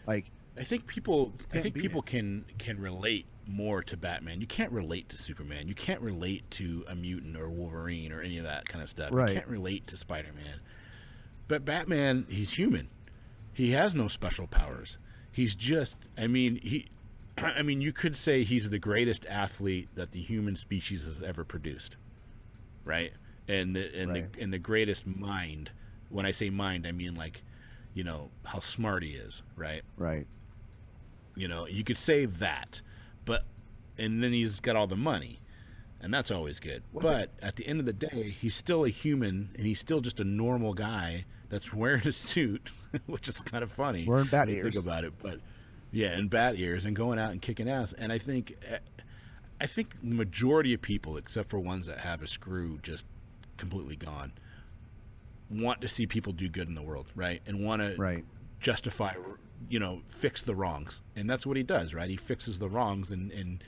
Like, I think people can relate more to Batman. You can't relate to Superman. You can't relate to a mutant or Wolverine or any of that kind of stuff. Right. You can't relate to Spider-Man. But Batman, he's human. He has no special powers. He's just, I mean, you could say he's the greatest athlete that the human species has ever produced. Right? And the greatest mind. When I say mind, I mean, like, you know, how smart he is, right? Right. You know, you could say that, and then he's got all the money, and that's always good. But at the end of the day, he's still a human, and he's still just a normal guy that's wearing a suit, which is kind of funny. Wearing bat ears. Think about it, but yeah, and bat ears, and going out and kicking ass. And I think the majority of people, except for ones that have a screw just completely gone, want to see people do good in the world, right? And want to justify, you know, fix the wrongs. And that's what he does, right? He fixes the wrongs and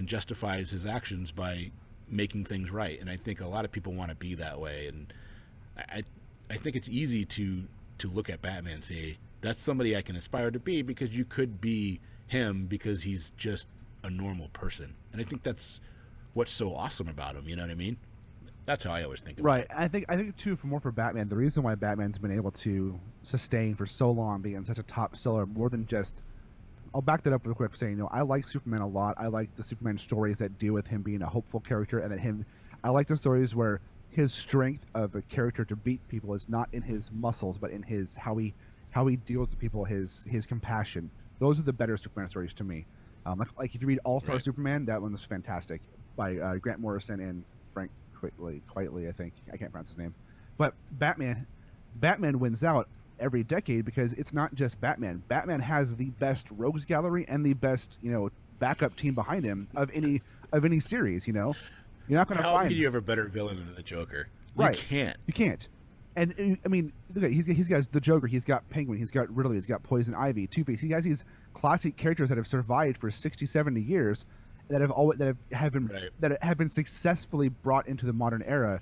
justifies his actions by making things right. And I think a lot of people want to be that way. And I think it's easy to look at Batman and say, that's somebody I can aspire to be, because you could be him because he's just a normal person. And I think that's what's so awesome about him. You know what I mean? That's how I always think about it. I think too, for Batman, the reason why Batman's been able to sustain for so long, being such a top seller, more than just, I'll back that up real quick, saying, you know, I like Superman a lot. I like the Superman stories that deal with him being a hopeful character, and that I like the stories where his strength of a character to beat people is not in his muscles, but in his how he deals with people, his compassion. Those are the better Superman stories to me. Like if you read All Star Superman, that one was fantastic by Grant Morrison and Frank Quitely, I think. I can't pronounce his name. But Batman wins out every decade because it's not just Batman. Batman has the best rogues gallery and the best, you know, backup team behind him of any series, you know. You're not going to find. How can you have a better villain than the Joker? You can't. And I mean, look at, he's got the Joker, he's got Penguin, he's got Riddler, he's got Poison Ivy, Two-Face. He has these classic characters that have survived for 60, 70 years that have been successfully brought into the modern era.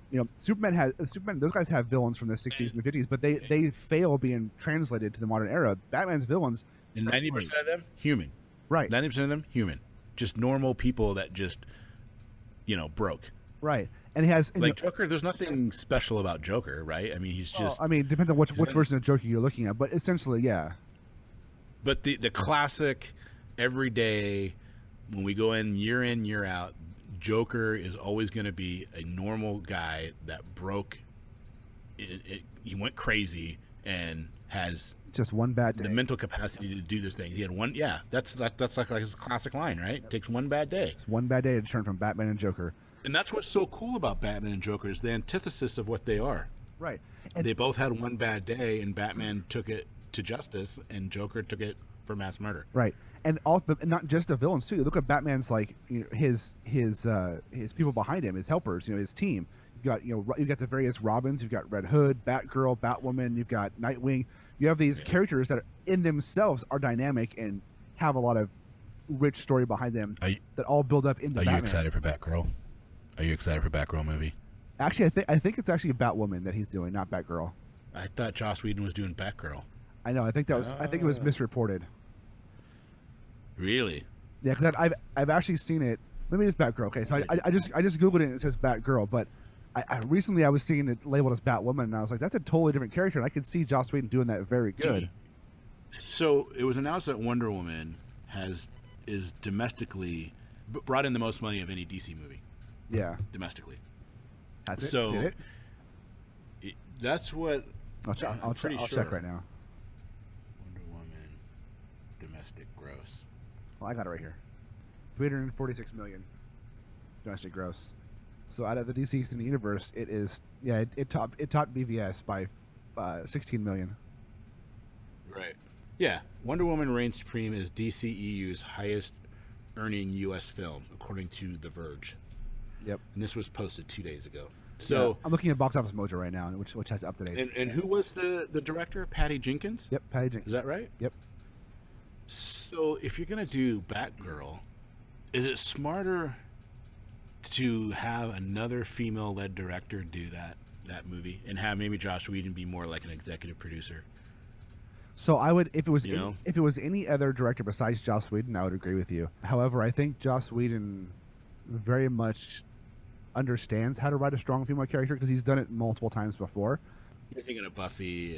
You know, Superman. Those guys have villains from the 60s and the 50s, but they fail being translated to the modern era. Batman's villains, and 90% of them human. Right. 90% of them human, just normal people that just, you know, broke. Right. And he has Joker. There's nothing special about Joker, right? I mean, he's just. I mean, depends on which version of Joker you're looking at, but essentially, yeah. But the classic, everyday, when we go in year out, Joker is always going to be a normal guy that broke. He went crazy and has just one bad day. The mental capacity to do this thing. He had one. Yeah, that's like his classic line, right? It takes one bad day. It's one bad day to turn from Batman and Joker. And that's what's so cool about Batman and Joker is the antithesis of what they are. Right. And they both had one bad day, and Batman took it to justice, and Joker took it for mass murder. Right. And all, but not just the villains too. Look at Batman's like his people behind him, his helpers, his team. You've got the various Robins. You've got Red Hood, Batgirl, Batwoman. You've got Nightwing. You have these characters that in themselves are dynamic and have a lot of rich story behind them that all build up into Batman. Are you excited for Batgirl? Are you excited for Batgirl movie? Actually, I think it's actually Batwoman that he's doing, not Batgirl. I thought Joss Whedon was doing Batgirl. I know. I think it was misreported. Really? Yeah, because I've actually seen it. Maybe it's Batgirl. Okay, so I just googled it and it says Batgirl, but I recently I was seeing it labeled as Batwoman, and I was like, that's a totally different character, and I could see Joss Whedon doing that very good. So it was announced that Wonder Woman is domestically brought in the most money of any DC movie. Yeah, domestically. Has it? So did it? That's what I'll check right now. Wonder Woman domestic gross. Well, I got it right here. 346 million domestic gross. So out of the DC Extended Universe, it is it topped BVS by 16 million. Right. Yeah. Wonder Woman reigns supreme as DCEU's highest earning U.S. film, according to The Verge. Yep. And this was posted 2 days ago. So I'm looking at Box Office Mojo right now, which has up to date. And who was the director? Patty Jenkins? Yep, Patty Jenkins. Is that right? Yep. So if you're gonna do Batgirl, is it smarter to have another female-led director do that movie and have maybe Joss Whedon be more like an executive producer? So I would, if it was any other director besides Joss Whedon, I would agree with you. However, I think Joss Whedon very much understands how to write a strong female character because he's done it multiple times before. You're thinking of Buffy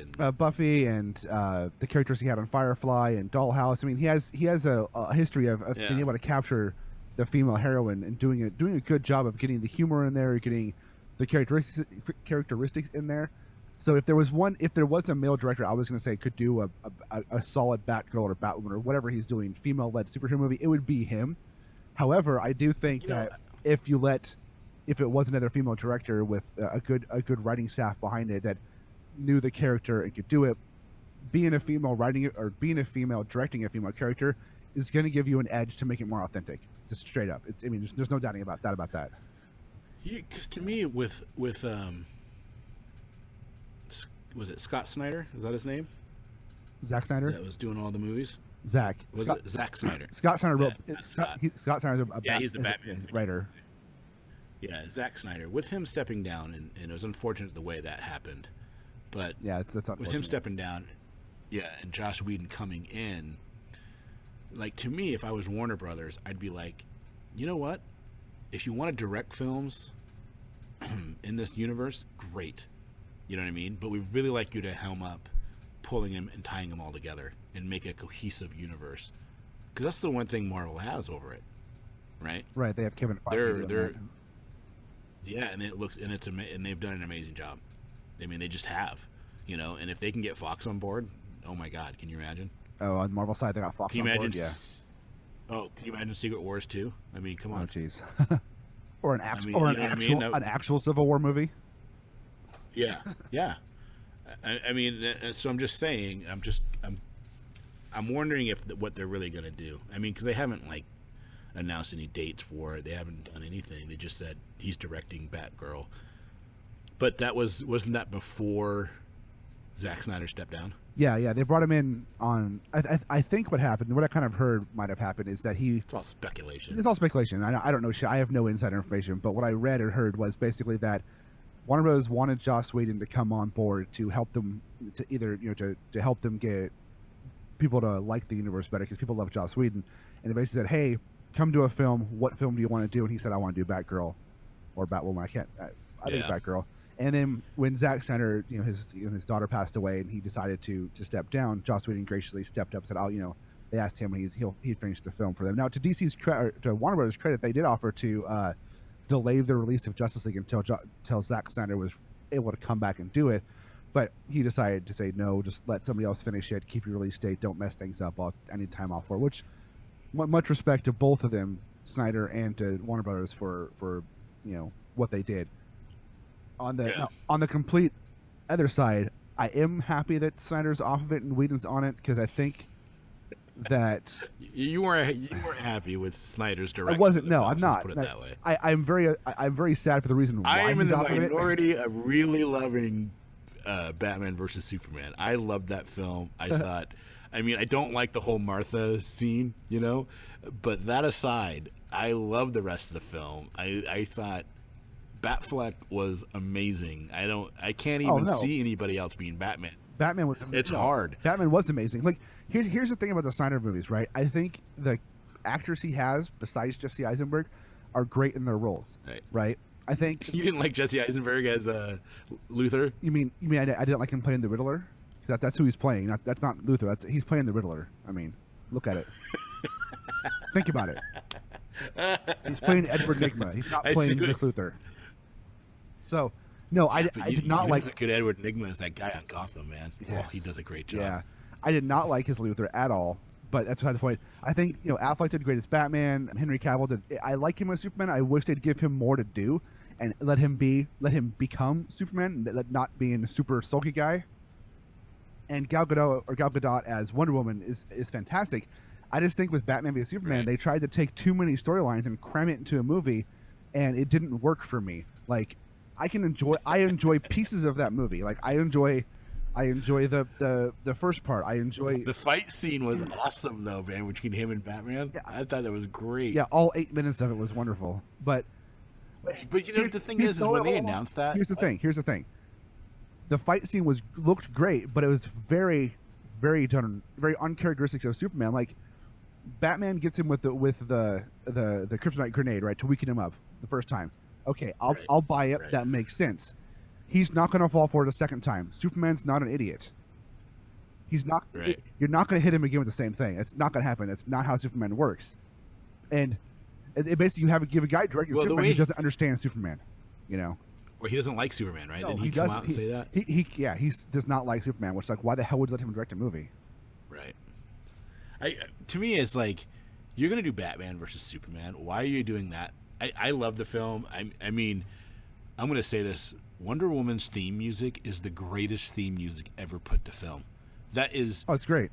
and the characters he had on Firefly and Dollhouse. I mean, he has a history of being able to capture the female heroine and doing a good job of getting the humor in there, getting the characteristics in there. So if there was a male director, I was going to say could do a solid Batgirl or Batwoman or whatever he's doing, female-led superhero movie, it would be him. However, I do think that if it was another female director with a good writing staff behind it that knew the character and could do it, being a female writing it or being a female directing a female character is going to give you an edge to make it more authentic. Just straight up. There's no doubting about that. Because to me, with was it Scott Snyder? Is that his name? Zack Snyder? That was doing all the movies? Zack Snyder. Scott Snyder wrote. Scott Snyder's he's the Batman writer. Yeah, Zack Snyder. With him stepping down, and it was unfortunate the way that happened. But that's unfortunate. With him stepping down, and Joss Whedon coming in, like to me, if I was Warner Brothers, I'd be like, you know what? If you want to direct films in this universe, great. You know what I mean? But we'd really like you to helm up pulling them and tying them all together and make a cohesive universe. Because that's the one thing Marvel has over it, right? Right. They have Kevin Feige. And it looks and they've done an amazing job. I mean, they just have, And if they can get Fox on board, oh my God, can you imagine? Oh, on the Marvel side, they got Fox on board. Yeah. Oh, can you imagine Secret Wars 2? I mean, come on. Oh, jeez. Or an actual Civil War movie. Yeah, yeah. I mean, so I'm just saying. I'm wondering what they're really going to do. I mean, because they haven't announced any dates for it. They haven't done anything. They just said he's directing Batgirl. But wasn't that before Zack Snyder stepped down? Yeah. They brought him in on. I think what happened, what I kind of heard might have happened, is that It's all speculation. It's all speculation. I don't know. I have no insider information. But what I read or heard was basically that Warner Bros. Wanted Joss Whedon to come on board to help them to either to help them get people to like the universe better because people love Joss Whedon, and they basically said, "Hey, come do a film. What film do you want to do?" And he said, "I want to do Batgirl or Batwoman. I think Batgirl." And then when Zack Snyder, his daughter passed away, and he decided to step down, Joss Whedon graciously stepped up and said, they asked him, and he finished the film for them. Now, to to Warner Bros. Credit, they did offer to delay the release of Justice League until Zack Snyder was able to come back and do it, but he decided to say no, just let somebody else finish it, keep your release date, don't mess things up. I need time off for it. Which, much respect to both of them, Snyder and to Warner Brothers for what they did. On the complete other side, I am happy that Snyder's off of it and Whedon's on it because I think that you weren't happy with Snyder's direction. I wasn't. No, I'm not. Put it that way. I'm very sad for the reason why I am in he's the off of it. minority of really loving Batman versus Superman. I loved that film. I thought, I mean, I don't like the whole Martha scene, you know, but that aside, I love the rest of the film. I thought Batfleck was amazing. I can't even see anybody else being Batman. Batman was amazing. It's hard. Batman was amazing. Like here's the thing about the Snyder movies, right? I think the actors he has, besides Jesse Eisenberg, are great in their roles. Right? I think you didn't like Jesse Eisenberg as Luthor. You mean I didn't like him playing the Riddler? That's who he's playing. That's not Luthor. He's playing the Riddler. I mean, look at it. Think about it. He's playing Edward Nygma. He's not playing Lex Luthor. So, no, I did not like. A good Edward Nygma is that guy on Gotham, man. Yes. Oh, he does a great job. Yeah, I did not like his Luthor at all. But that's beside the point. I think Affleck did great as Batman. Henry Cavill did. I like him as Superman. I wish they'd give him more to do and let him become Superman, not being a super sulky guy. And Gal Gadot as Wonder Woman is fantastic. I just think with Batman v Superman, they tried to take too many storylines and cram it into a movie, and it didn't work for me. Like I enjoy pieces of that movie. Like I enjoy the first part. I enjoy the fight scene was awesome though, man, between him and Batman. Yeah, I thought that was great. Yeah, all 8 minutes of it was wonderful. But you know the thing is when they announced that. Here's the thing. The fight scene looked great, but it was very, very done, very uncharacteristic of Superman. Like Batman gets him with the kryptonite grenade, right, to weaken him up the first time. Okay, I'll buy it. Right. That makes sense. He's not going to fall for it a second time. Superman's not an idiot. He's not. Right. You're not going to hit him again with the same thing. It's not going to happen. That's not how Superman works. And it basically you give a guy directing Superman who doesn't understand Superman. You know. Or he doesn't like Superman, right? No, Didn't he come out and say that? He does not like Superman, which is like, why the hell would you let him direct a movie? Right. To me, it's like, you're going to do Batman versus Superman. Why are you doing that? I love the film. I mean, I'm going to say this. Wonder Woman's theme music is the greatest theme music ever put to film. That is... Oh, it's great.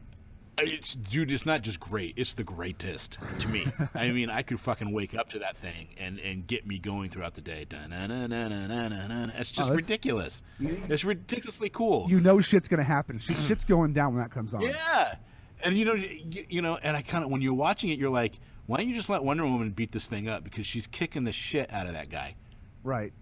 It's not just great. It's the greatest to me. I mean, I could fucking wake up to that thing and get me going throughout the day. It's just ridiculous. It's ridiculously cool. You know shit's going to happen. Shit's going down when that comes on. Yeah. And and I kind of, when you're watching it, you're like, why don't you just let Wonder Woman beat this thing up? Because she's kicking the shit out of that guy. Right.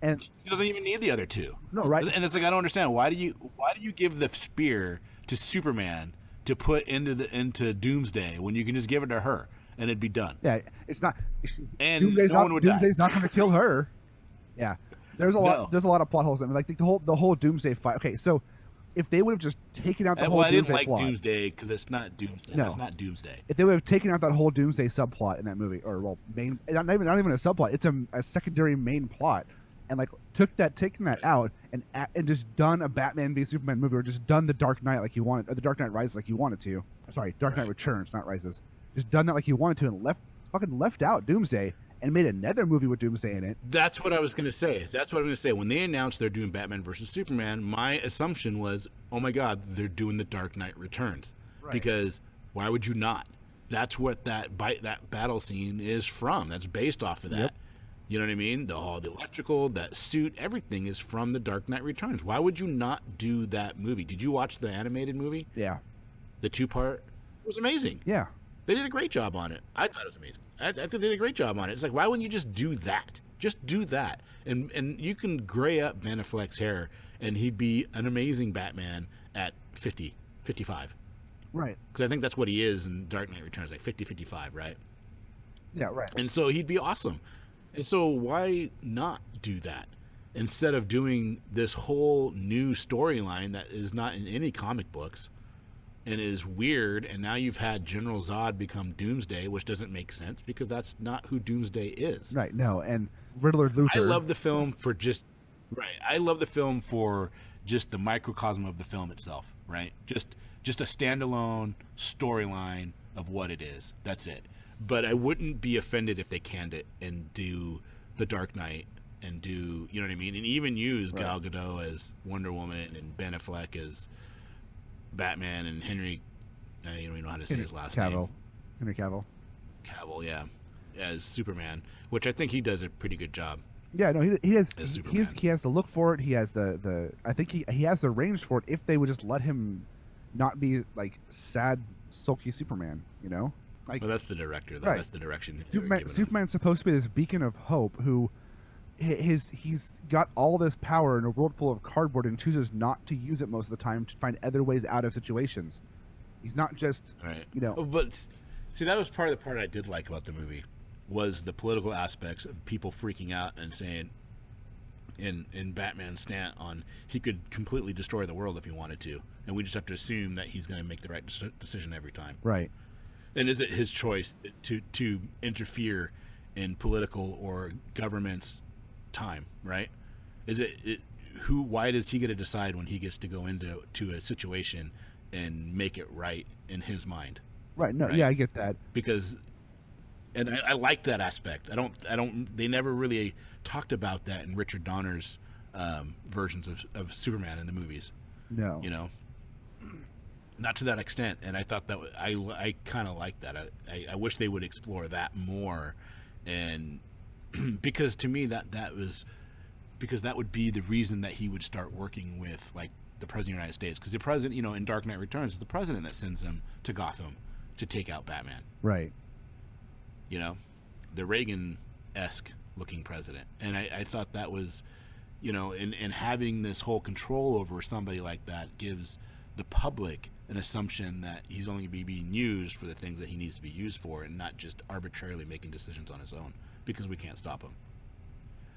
And she doesn't even need the other two. No, right. And it's like, I don't understand. Why do you give the spear to Superman to put into Doomsday when you can just give it to her and it'd be done? Yeah, it's not. And Doomsday's not going to kill her. Yeah, there's a lot. There's a lot of plot holes in it. Like the whole Doomsday fight. Okay, so if they would have just taken out the whole Doomsday plot, Doomsday because it's not Doomsday. No, it's not Doomsday. If they would have taken out that whole Doomsday subplot in that movie, or main, not even a subplot, it's a secondary main plot. And like taken that out and just done a Batman v Superman movie, or just done the Dark Knight like you wanted, or the Dark Knight Rises like you wanted to. Sorry, Dark Knight Returns, not Rises. Just done that like you wanted to, and left out Doomsday and made another movie with Doomsday in it. That's what I was gonna say. When they announced they're doing Batman versus Superman, my assumption was, oh my God, they're doing the Dark Knight Returns. Right. Because why would you not? That's what that battle scene is from. That's based off of that. Yep. You know what I mean? The electrical, that suit, everything is from The Dark Knight Returns. Why would you not do that movie? Did you watch the animated movie? Yeah. The 2-part? It was amazing. Yeah. They did a great job on it. I thought it was amazing. I thought they did a great job on it. It's like, why wouldn't you just do that? Just do that. And you can gray up Ben Affleck's hair, and he'd be an amazing Batman at 50, 55. Right. Because I think that's what he is in Dark Knight Returns, like 50, 55, right? Yeah, right. And so he'd be awesome. And so why not do that instead of doing this whole new storyline that is not in any comic books and is weird, and now you've had General Zod become Doomsday, which doesn't make sense because that's not who Doomsday is. Right, no, and Riddler Luthor. I love the film for just the microcosm of the film itself, right? Just a standalone storyline of what it is. That's it. But I wouldn't be offended if they canned it and do the Dark Knight and do, you know what I mean? And even use Gal Gadot as Wonder Woman and Ben Affleck as Batman and Henry I don't even know how to say his last Cavill. name. Henry Cavill. Cavill, yeah, as Superman, which I think he does a pretty good job. Yeah, no, he has he has the look for it. He has the I think he has the range for it if they would just let him not be like sad, sulky Superman, you know? Like, well, that's the director. Right. That's the direction. Superman's supposed to be this beacon of hope who he's got all this power in a world full of cardboard and chooses not to use it most of the time to find other ways out of situations. He's not just, right. you know. But see, that was part of the part I did like about the movie was the political aspects of people freaking out and saying in Batman's stand on he could completely destroy the world if he wanted to, and we just have to assume that he's going to make the right decision every time. Right. And is it his choice to interfere in political or government's time, right? Is it why does he get to decide when he gets to go into a situation and make it right in his mind? Right. No, right? Yeah, I get that. Because and I like that aspect. They never really talked about that in Richard Donner's versions of Superman in the movies. No. You know, not to that extent. And I thought that I kind of like that. I wish they would explore that more. And because to me that would be the reason that he would start working with like the president of the United States. Because the president, you know, in Dark Knight Returns, is the president that sends him to Gotham to take out Batman. Right. You know, the Reagan-esque looking president. And I thought that was, you know, and having this whole control over somebody like that gives the public an assumption that he's only being used for the things that he needs to be used for and not just arbitrarily making decisions on his own because we can't stop him.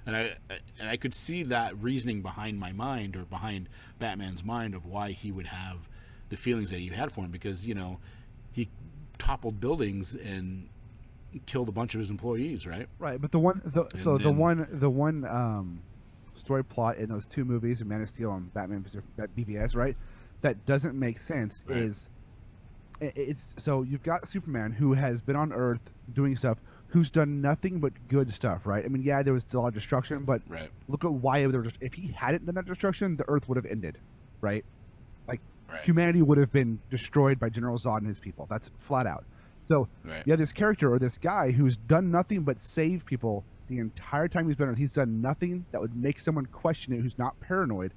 And I could see that reasoning behind my mind or behind Batman's mind of why he would have the feelings that he had for him because, you know, he toppled buildings and killed a bunch of his employees, right? Right, but the one story plot in those two movies, Man of Steel and Batman vs. BVS, right? That doesn't make sense. Right. It's so you've got Superman who has been on Earth doing stuff, who's done nothing but good stuff, right? I mean, yeah, there was a lot of destruction, but right. Look at why there was. If he hadn't done that destruction, the Earth would have ended, right? Like right. Humanity would have been destroyed by General Zod and his people. That's flat out. So right. You have this character or this guy who's done nothing but save people the entire time he's been on. He's done nothing that would make someone question it who's not paranoid.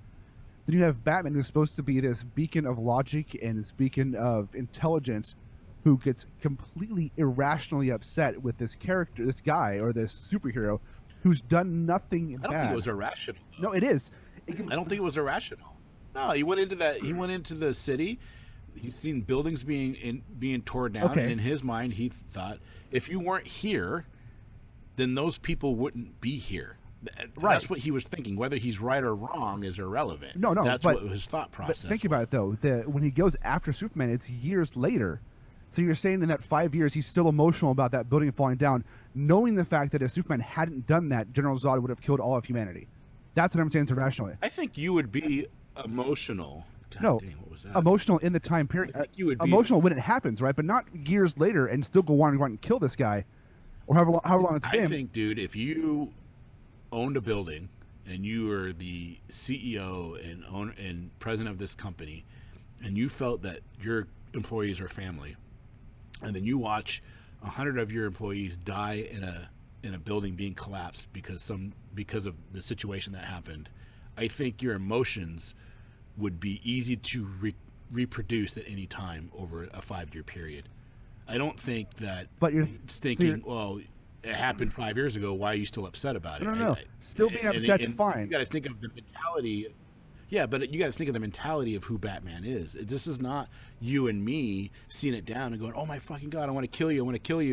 Then you have Batman who's supposed to be this beacon of logic and this beacon of intelligence who gets completely irrationally upset with this character, this guy or this superhero who's done nothing bad. I don't think it was irrational. No, it is. I don't think it was irrational. No, he went into the city. He's seen buildings being torn down, okay. And in his mind, he thought, if you weren't here, then those people wouldn't be here. Right. That's what he was thinking. Whether he's right or wrong is irrelevant. No, that's what his thought process. But think about it though. When he goes after Superman, it's years later. So you're saying in that 5 years, he's still emotional about that building falling down, knowing the fact that if Superman hadn't done that, General Zod would have killed all of humanity. That's what I'm saying. It's irrational. I think you would be emotional. God no, dang, what was that? Emotional in the time period. You would be emotional when it happens, right? But not years later and still go on and kill this guy, or however long it's been. I think, dude, if you owned a building and you were the CEO and owner and president of this company, and you felt that your employees are family, and then you watch 100 of your employees die in a building being collapsed because of the situation that happened, I think your emotions would be easy to reproduce at any time over a 5-year period. I don't think that. But you're thinking, well, it happened 5 years ago. Why are you still upset about it? No. Still being upset's fine. You got to think of the mentality. Yeah, but you got to think of the mentality of who Batman is. This is not you and me seeing it down and going, "Oh my fucking god, I want to kill you,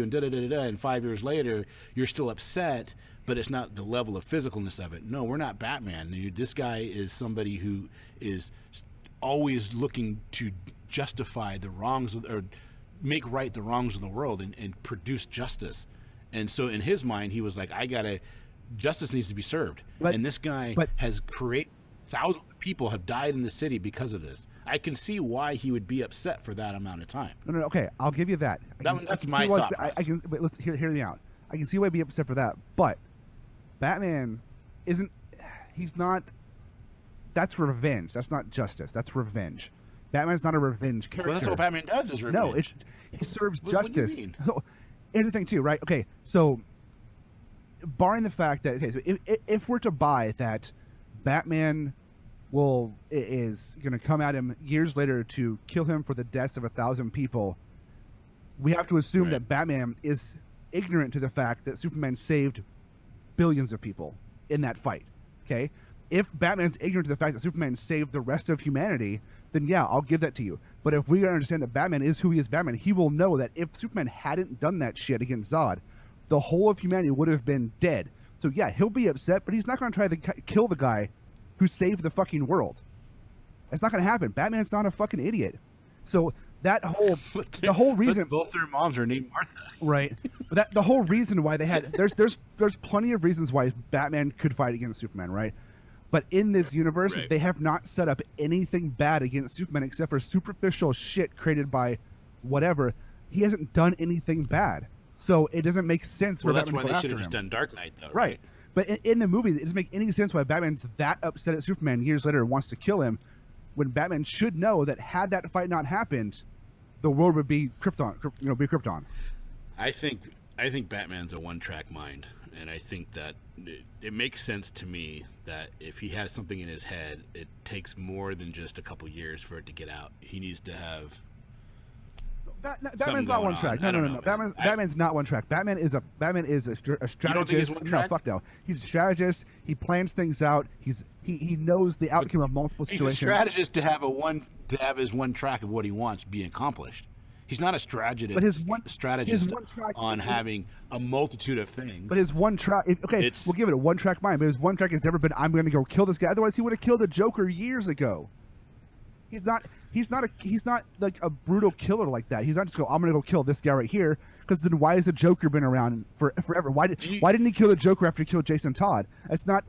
and da da da da." And 5 years later, you're still upset, but it's not the level of physicalness of it. No, we're not Batman. This guy is somebody who is always looking to justify the wrongs or make right the wrongs of the world and produce justice. And so in his mind, he was like, justice needs to be served. And this guy has created thousands of people have died in the city because of this. I can see why he would be upset for that amount of time. No, okay, I'll give you that. That's my thought process. But let's hear me out. I can see why he'd be upset for that, but Batman he's not, that's revenge. That's not justice. That's revenge. Batman's not a revenge character. Well, that's what Batman does is revenge. No, he serves justice. What do you mean? So, here's the thing too, right? Okay, so barring the fact that so if we're to buy that Batman is going to come at him years later to kill him for the deaths of 1,000 people, we have to assume that Batman is ignorant to the fact that Superman saved billions of people in that fight. Okay, if Batman's ignorant to the fact that Superman saved the rest of humanity, then yeah, I'll give that to you. But if we understand that Batman is who he is, Batman, he will know that if Superman hadn't done that shit against Zod, the whole of humanity would have been dead. So yeah, he'll be upset, but he's not going to try to kill the guy who saved the fucking world. It's not going to happen. Batman's not a fucking idiot. So the whole reason both their moms are named Martha, right? But the whole reason why they had there's plenty of reasons why Batman could fight against Superman, right? But in this universe, they have not set up anything bad against Superman except for superficial shit created by whatever. He hasn't done anything bad, so it doesn't make sense for Batman to go after him. That's why they should have just done Dark Knight, though, right? But in the movie, it doesn't make any sense why Batman's that upset at Superman years later and wants to kill him, when Batman should know that had that fight not happened, the world would be Krypton. Be Krypton. I think Batman's a one-track mind, and I think that it makes sense to me that if he has something in his head, it takes more than just a couple years for it to get out. He needs to have. Batman's not one track. No. Batman's not one track. Batman is a strategist. You don't think he's one track? No, fuck no. He's a strategist. He plans things out. He knows the outcome of multiple situations. He's a strategist to have his one track of what he wants be accomplished. He's not a strategist. But his strategist one track on having a multitude of things. But his one track, we'll give it a one track mind. But his one track has never been, I'm going to go kill this guy. Otherwise, he would have killed the Joker years ago. He's not like a brutal killer like that. He's not just I'm going to go kill this guy right here. Because then why has the Joker been around forever? Why didn't he kill the Joker after he killed Jason Todd? That's not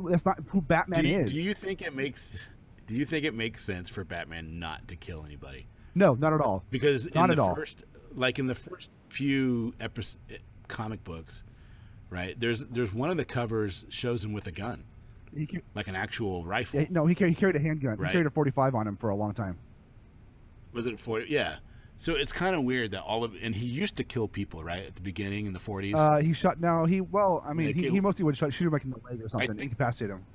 who Batman is. Do you think it makes sense for Batman not to kill anybody? No, not at all. Because in the first few comic books, right? There's one of the covers shows him with a gun, like an actual rifle. Yeah, no, he carried a handgun. Right? He carried a 45 on him for a long time. Was it 40? Yeah. So it's kind of weird that and he used to kill people, right, at the beginning in the 40s. He shot. No, he mostly would shoot him like in the leg or something, incapacitate him.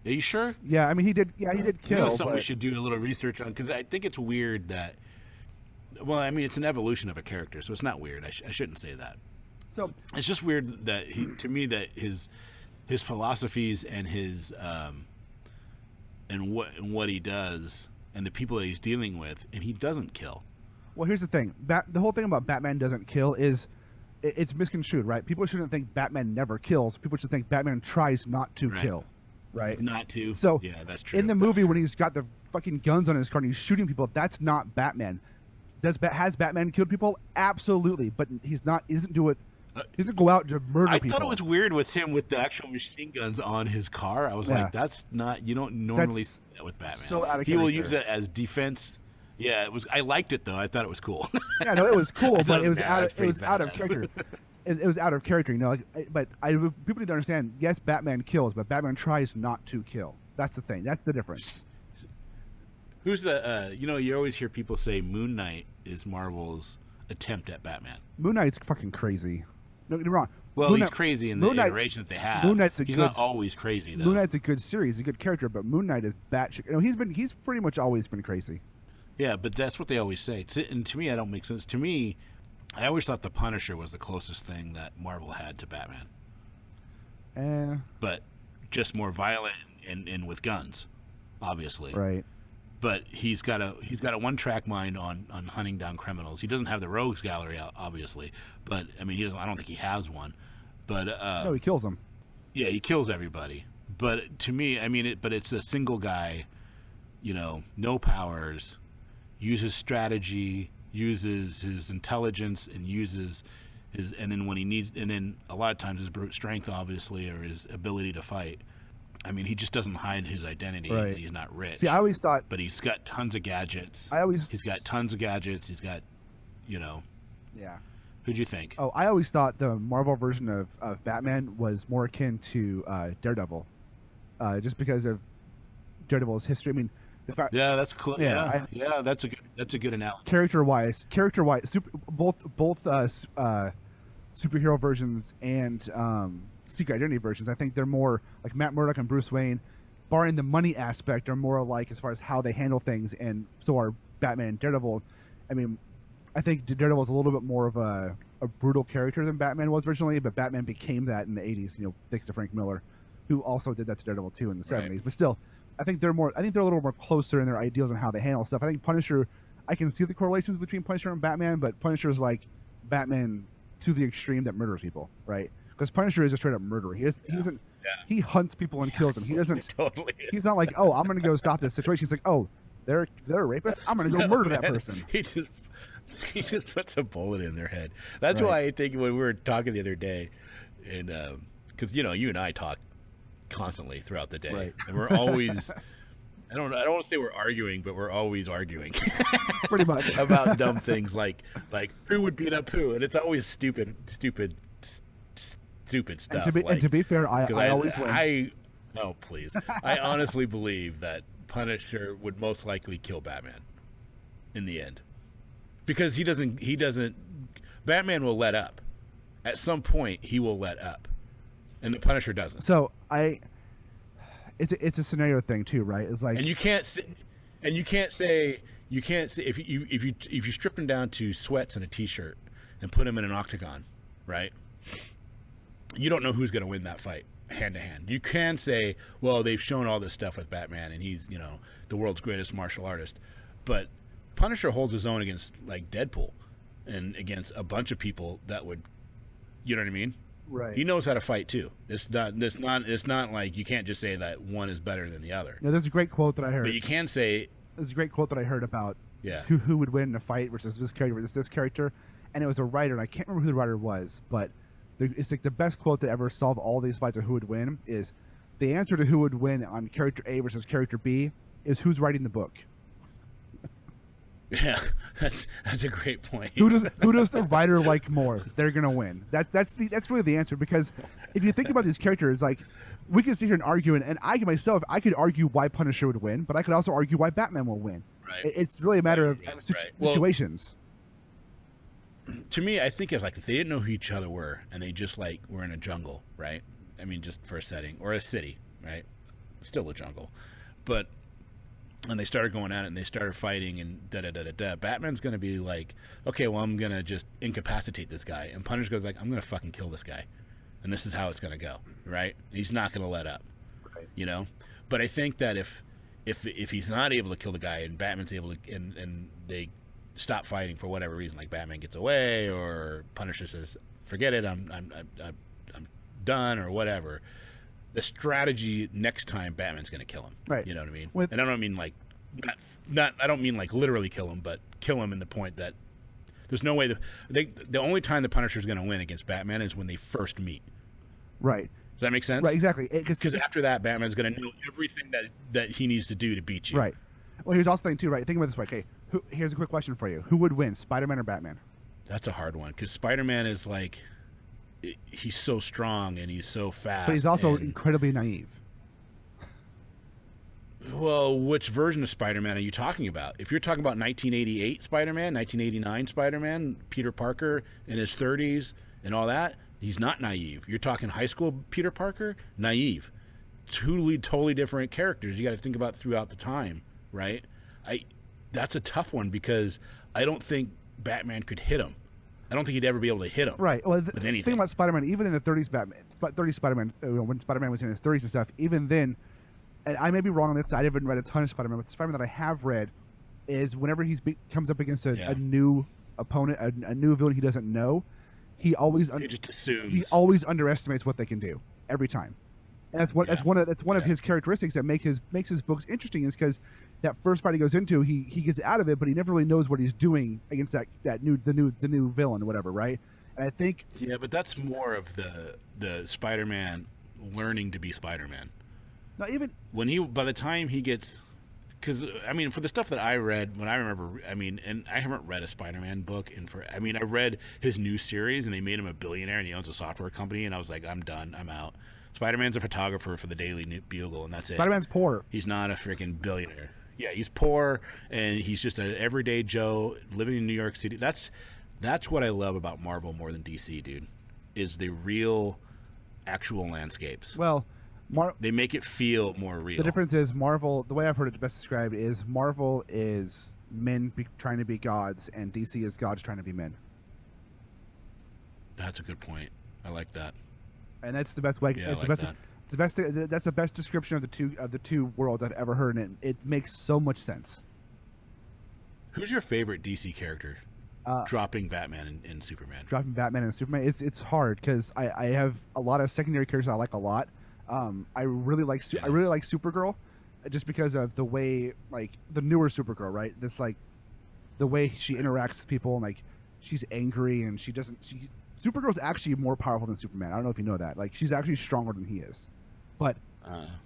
Are you sure? Yeah, I mean he did. Yeah, he did kill. That's something we should do a little research on, because I think it's weird that. Well, I mean, it's an evolution of a character, so it's not weird. I shouldn't say that. So it's just weird that to me that his philosophies and his and what he does and the people that he's dealing with, and he doesn't kill. Well, here's the thing. The whole thing about Batman doesn't kill is it's misconstrued, right? People shouldn't think Batman never kills. People should think Batman tries not to kill. Right, not to. So yeah, that's true. In the movie, when he's got the fucking guns on his car and he's shooting people, that's not Batman. Has Batman killed people? Absolutely, but he's not. He doesn't do it. He doesn't go out to murder people. I thought it was weird with him with the actual machine guns on his car. I was like, that's not. You don't normally see that with Batman. So out of he will use it as defense. Yeah, it was. I liked it though. I thought it was cool. Yeah, no, it was cool, but it was out of character. It was out of character, but people need to understand. Yes, Batman kills, but Batman tries not to kill. That's the thing. That's the difference. Who's the? You always hear people say Moon Knight is Marvel's attempt at Batman. Moon Knight's fucking crazy. Don't get me wrong. Well, he's crazy in the iteration that they have. Moon Knight's he's not always crazy though. Moon Knight's a good series, a good character, but Moon Knight is batshit. He's pretty much always been crazy. Yeah, but that's what they always say. And to me, that don't make sense. To me, I always thought the Punisher was the closest thing that Marvel had to Batman. But just more violent and with guns, obviously. Right. But he's got a one-track mind on hunting down criminals. He doesn't have the rogues gallery, obviously. But I mean, I don't think he has one. But no, he kills them. Yeah, he kills everybody. But to me, I mean, it's a single guy. No powers, uses strategy, uses his intelligence, and uses and then when he needs, and then a lot of times his brute strength, obviously, or his ability to fight. I mean, he just doesn't hide his identity. Right. He's not rich. See, I always thought, but he's got tons of gadgets. He's got tons of gadgets. He's got, Yeah. Who'd you think? Oh, I always thought the Marvel version of Batman was more akin to Daredevil, just because of Daredevil's history. I mean, Yeah, that's cool. Yeah, that's a good analogy. Character-wise, both superhero versions and Secret Identity versions, I think they're more like Matt Murdock and Bruce Wayne, barring the money aspect, are more like as far as how they handle things, and so are Batman and Daredevil. I mean, I think Daredevil is a little bit more of a brutal character than Batman was originally, but Batman became that in the 80s, thanks to Frank Miller, who also did that to Daredevil too in the 70s. But still, I think they're a little more closer in their ideals on how they handle stuff. I think Punisher, I can see the correlations between Punisher and Batman, but Punisher is like Batman to the extreme that murders people, right? Because Punisher is a straight up murderer. He doesn't. He hunts people and kills them. He doesn't. Totally. He's not like, oh, I'm going to go stop this situation. He's like, oh, they're rapists. I'm going to go murder that person. He just puts a bullet in their head. That's why I think when we were talking the other day, and because you and I talk constantly throughout the day, and we're always. I don't want to say we're arguing, but we're always arguing. Pretty much. About dumb things like who would beat up who, and it's always stupid stuff. And to be fair, I always win. Oh, please. I honestly believe that Punisher would most likely kill Batman in the end. Because he doesn't Batman will let up. At some point he will let up. And the Punisher doesn't. So it's a scenario thing too, right? It's like, and you can't say if you strip him down to sweats and a t-shirt and put him in an octagon, right? You don't know who's going to win that fight hand to hand. You can say, well, they've shown all this stuff with Batman and he's, the world's greatest martial artist. But Punisher holds his own against like Deadpool and against a bunch of people that would, you know what I mean? Right. He knows how to fight too. It's not like you can't just say that one is better than the other. There's a great quote that I heard. But you can say there's a great quote that I heard about who would win in a fight versus this character versus this character, and it was a writer, and I can't remember who the writer was, but it's like the best quote that ever solved all these fights of who would win is the answer to who would win on character A versus character B is who's writing the book. Yeah, that's a great point. Who does the writer like more? They're gonna win. That's really the answer, because if you think about these characters, like we can sit here and argue, and I myself could argue why Punisher would win, but I could also argue why Batman will win. Right. It's really a matter of situations. Well, to me, I think if they didn't know who each other were and they just were in a jungle, right? I mean, just for a setting, or a city, right? Still a jungle, but. And they started going at it, and they started fighting, and da-da-da-da-da. Batman's going to be like, okay, well, I'm going to just incapacitate this guy. And Punisher goes like, I'm going to fucking kill this guy. And this is how it's going to go, right? He's not going to let up, right. But I think that if he's not able to kill the guy, and Batman's able to, and they stop fighting for whatever reason, like Batman gets away, or Punisher says, forget it, I'm done, or whatever. The strategy next time, Batman's going to kill him. Right. You know what I mean? And I don't mean I don't mean literally kill him, but kill him in the point that there's no way the only time the Punisher is going to win against Batman is when they first meet. Right. Does that make sense? Right. Exactly. Because after that, Batman's going to know everything that he needs to do to beat you. Right. Well, here's also the thing too. Right. Think about it this way. Okay. Here's a quick question for you. Who would win, Spider-Man or Batman? That's a hard one, because Spider-Man is he's so strong and he's so fast. But he's also incredibly naive. Well, which version of Spider-Man are you talking about? If you're talking about 1988 Spider-Man, 1989 Spider-Man, Peter Parker in his 30s and all that, he's not naive. You're talking high school Peter Parker, naive. Totally different characters. You got to think about throughout the time, right? That's a tough one, because I don't think Batman could hit him. I don't think he'd ever be able to hit him. Right. Well, with anything. Think about Spider-Man, even in the 30s Spider-Man, when Spider-Man was in his 30s and stuff, even then, and I may be wrong on this, I haven't read a ton of Spider-Man, but the Spider-Man that I have read is whenever he comes up against a new opponent, a new villain he doesn't know, he always just assumes. He always underestimates what they can do every time. And that's one of his characteristics that makes his books interesting, is because that first fight he goes into, he gets out of it, but he never really knows what he's doing against the new villain or whatever, right? And I think but that's more of the Spider-Man learning to be Spider-Man. Not even by the time he gets, because I mean, for the stuff that I read, when I remember, I mean, and I haven't read a Spider-Man book, I read his new series, and they made him a billionaire, and he owns a software company, and I was like, I'm done, I'm out. Spider-Man's a photographer for the Daily Bugle, and that's it. Spider-Man's poor. He's not a freaking billionaire. Yeah, he's poor, and he's just an everyday Joe living in New York City. That's what I love about Marvel more than DC, dude. Is the real, actual landscapes. Well, they make it feel more real. The difference is Marvel. The way I've heard it best described is Marvel is men trying to be gods, and DC is gods trying to be men. That's a good point. I like that. And that's the best way. Yeah, it's I like that. The best. That's the best description of the two worlds I've ever heard, and it makes so much sense. Who's your favorite DC character? Dropping Batman and Superman. Dropping Batman and Superman. It's hard because I have a lot of secondary characters I like a lot. I really like Supergirl, just because of the way, like, the newer Supergirl, right? This, like, the way she interacts with people, and, like, she's angry, and Supergirl's actually more powerful than Superman. I don't know if you know that. Like, she's actually stronger than he is, but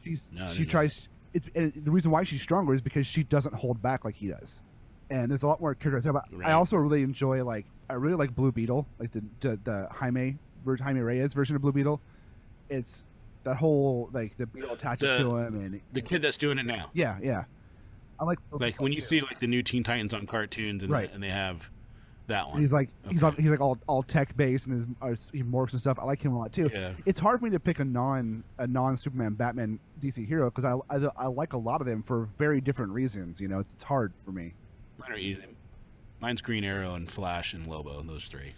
the reason why she's stronger is because she doesn't hold back like he does. And there's a lot more characters. Right. I also really enjoy, like, I really like Blue Beetle, like the Jaime Reyes version of Blue Beetle. It's that whole, like, the Beetle attaches to him, and the kid that's doing it now. Yeah. I like when you see, like, the new Teen Titans on cartoons, and, right. and they have that one. And he's like all tech based, and he morphs and stuff. I like him a lot too. Yeah. It's hard for me to pick a non Superman Batman DC hero because I like a lot of them for very different reasons. You know, it's hard for me. Mine are easy. Mine's Green Arrow and Flash and Lobo, and those three.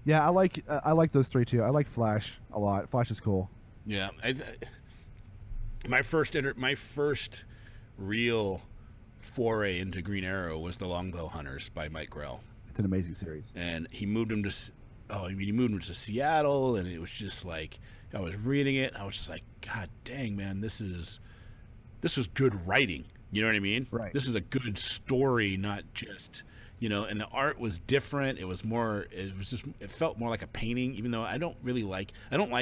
Yeah, I like those three too. I like Flash a lot. Flash is cool. Yeah, my first real foray into Green Arrow was The Longbow Hunters by Mike Grell. It's an amazing series. And he moved him to Seattle, and it was just like, I was reading it, I was just like, God dang, man, this was good writing. You know what I mean? Right. This is a good story, not just, you know, and the art was different. It felt more like a painting, even though I don't like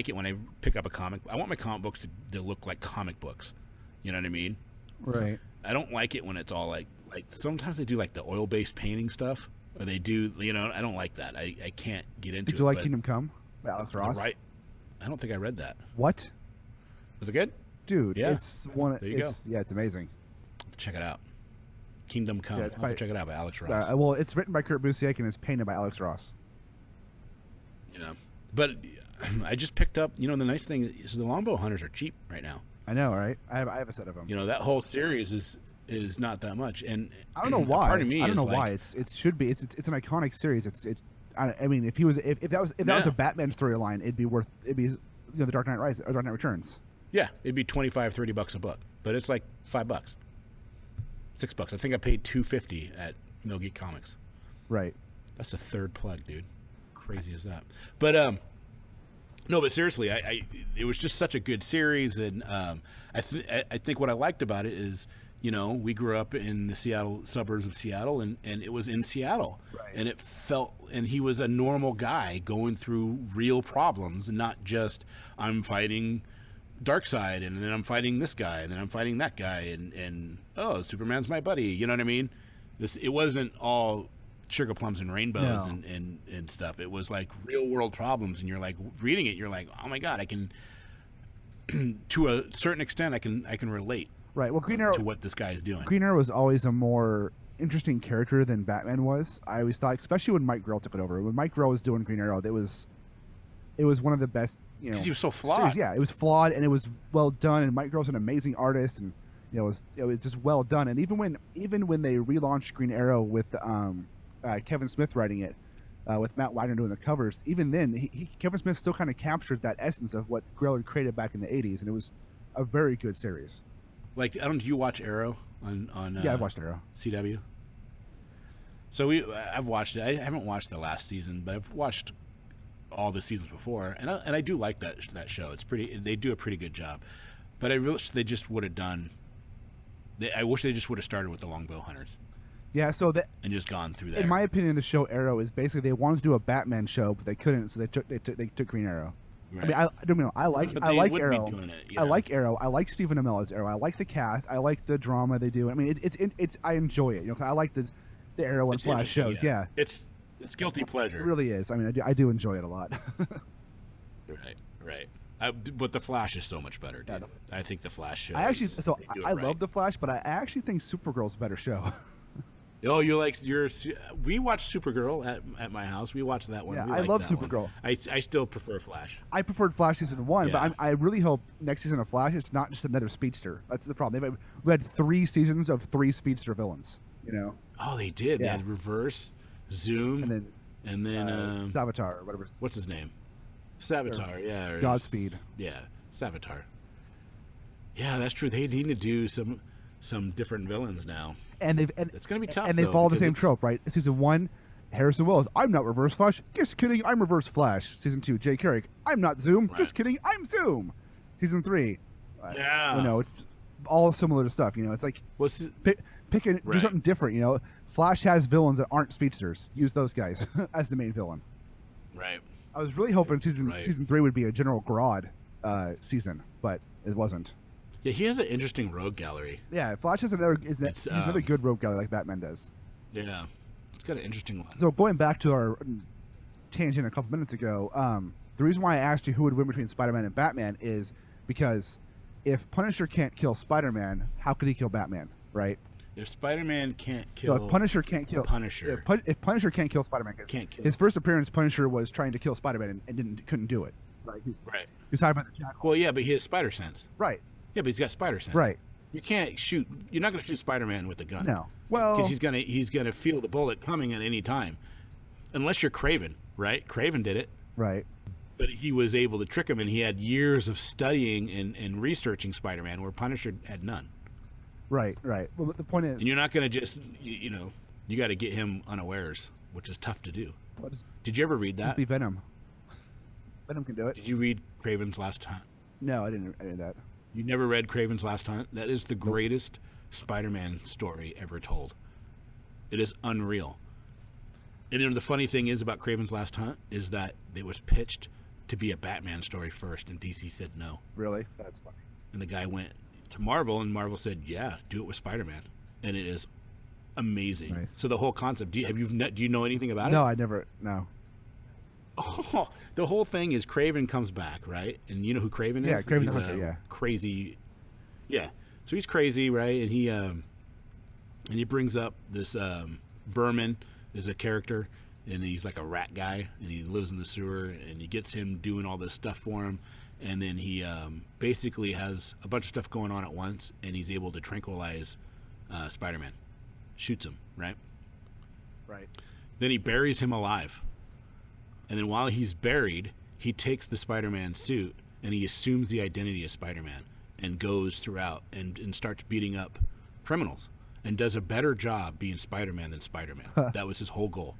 it when I pick up a comic. I want my comic books to look like comic books. You know what I mean? Right. I don't like it when it's all like sometimes they do like the oil-based painting stuff, or they do, you know, I don't like that. I can't get into it. Did you like Kingdom Come by Alex Ross? Right. I don't think I read that. What? Was it good? Dude, yeah. It's one. There you go. Yeah, it's amazing. Let's check it out. Kingdom Come. Yeah, I'll have to check it out by Alex Ross. Well, it's written by Kurt Busiek and it's painted by Alex Ross. You know, but I just picked up. You know, the nice thing is the Longbow Hunters are cheap right now. I know, right? I have a set of them. You know, that whole series is not that much, and I don't know why. Part of me I don't know like, why. It should be. It's an iconic series. I mean, if that was a Batman storyline, it'd be the Dark Knight Rises or Dark Knight Returns. Yeah, it'd be $25-$30 a book, but it's like $5, $6. I think I paid $2.50 at No Geek Comics. Right. That's a third plug, dude. Crazy as that. But no, but seriously, it was just such a good series, and I think what I liked about it is, you know, we grew up in the Seattle suburbs of Seattle, and it was in Seattle, right. And it felt, and he was a normal guy going through real problems, and not just I'm fighting Darkseid, and then I'm fighting this guy, and then I'm fighting that guy, and oh, Superman's my buddy. You know what I mean? It wasn't all sugar plums and rainbows and stuff. It was like real world problems, and you're like reading it, you're like, oh my God, I can to a certain extent I can relate. Right. Well, Green Arrow, to what this guy is doing. Green Arrow was always a more interesting character than Batman was. I always thought, especially when Mike Grell took it over. When Mike Grell was doing Green Arrow, it was one of the best. You know, because he was so flawed. Series. Yeah, it was flawed, and it was well done. And Mike Grell's an amazing artist, and you know, it was just well done. And even when they relaunched Green Arrow with Kevin Smith writing it, with Matt Wagner doing the covers, even then, Kevin Smith still kind of captured that essence of what Grell had created back in the '80s, and it was a very good series. Like, do you watch Arrow on yeah, I've watched Arrow. CW. So I've watched it. I haven't watched the last season, but I've watched all the seasons before, and I do like that show. It's pretty. They do a pretty good job, but I wish they just would have done. I wish they just would have started with the Longbow Hunters. Yeah, and just gone through that. In my opinion, the show Arrow is basically they wanted to do a Batman show, but they couldn't, so they took Green Arrow. Right. I mean, I don't know. I like Arrow. I like Arrow. I like Stephen Amell's Arrow. I like the cast. I like the drama they do. I mean, it's I enjoy it. You know, I like the Arrow and Flash shows. Yeah. It's guilty pleasure. It really is. I mean, I do enjoy it a lot. Right. But the Flash is so much better, dude. I think the Flash show. I love the Flash, but I actually think Supergirl's a better show. Oh, we watched Supergirl at my house. We watched that one. Yeah, I love Supergirl. I still prefer Flash. I preferred Flash season 1, but I really hope next season of Flash it's not just another speedster. That's the problem. We had 3 seasons of 3 speedster villains. You know. Oh, they did. Yeah. They had Reverse, Zoom, and then Savitar or whatever. What's his name? Savitar. Godspeed. Yeah, Savitar. Yeah, that's true. They need to do some different villains now. And it's going to be tough. And they follow the same trope, right? Season 1, Harrison Wells. I'm not Reverse Flash. Just kidding. I'm Reverse Flash. Season 2, Jay Carrick. I'm not Zoom. Right. Just kidding. I'm Zoom. Season 3. Yeah. You know, it's all similar to stuff. You know, it's like do something different. You know, Flash has villains that aren't speedsters. Use those guys as the main villain. Right. I was really hoping season 3 would be a General Grodd season, but it wasn't. Yeah, he has an interesting rogue gallery. Yeah, Flash has another good rogue gallery like Batman does. Yeah, it's got an interesting one. So going back to our tangent a couple minutes ago, the reason why I asked you who would win between Spider-Man and Batman is because if Punisher can't kill Spider-Man, how could he kill Batman, right? If Spider-Man can't kill... if Punisher can't kill... Punisher. If Punisher can't kill Spider-Man... His first appearance, Punisher was trying to kill Spider-Man and couldn't do it. Right. He's hiding by the jackal. Well, yeah, but he has spider sense. Right. Yeah, but he's got spider sense. Right. You can't shoot... You're not going to shoot Spider-Man with a gun. No. Well... Because he's gonna feel the bullet coming at any time. Unless you're Kraven, right? Kraven did it. Right. But he was able to trick him, and he had years of studying and researching Spider-Man, where Punisher had none. Right. Well, but the point is... And you're not going to just, you got to get him unawares, which is tough to do. Did you ever read that? Just be Venom. Venom can do it. Did you read Kraven's Last Hunt? No, I didn't read that. You never read Kraven's Last Hunt? That is the greatest Spider-Man story ever told. It is unreal. And then the funny thing is about Kraven's Last Hunt is that it was pitched to be a Batman story first, and DC said no. Really? That's funny. And the guy went to Marvel, and Marvel said, yeah, do it with Spider-Man. And it is amazing. Nice. So the whole concept, do you know anything about it? No, I never, no. Oh, the whole thing is Kraven comes back, right? And you know who Kraven is? Yeah, Kraven the Hunter, yeah. Crazy. Yeah. So he's crazy, right? And he brings up this Berman is a character, and he's like a rat guy, and he lives in the sewer, and he gets him doing all this stuff for him. And then he basically has a bunch of stuff going on at once, and he's able to tranquilize Spider-Man. Shoots him, right? Right. Then he buries him alive. And then while he's buried, he takes the Spider-Man suit, and he assumes the identity of Spider-Man and goes throughout and starts beating up criminals and does a better job being Spider-Man than Spider-Man. That was his whole goal.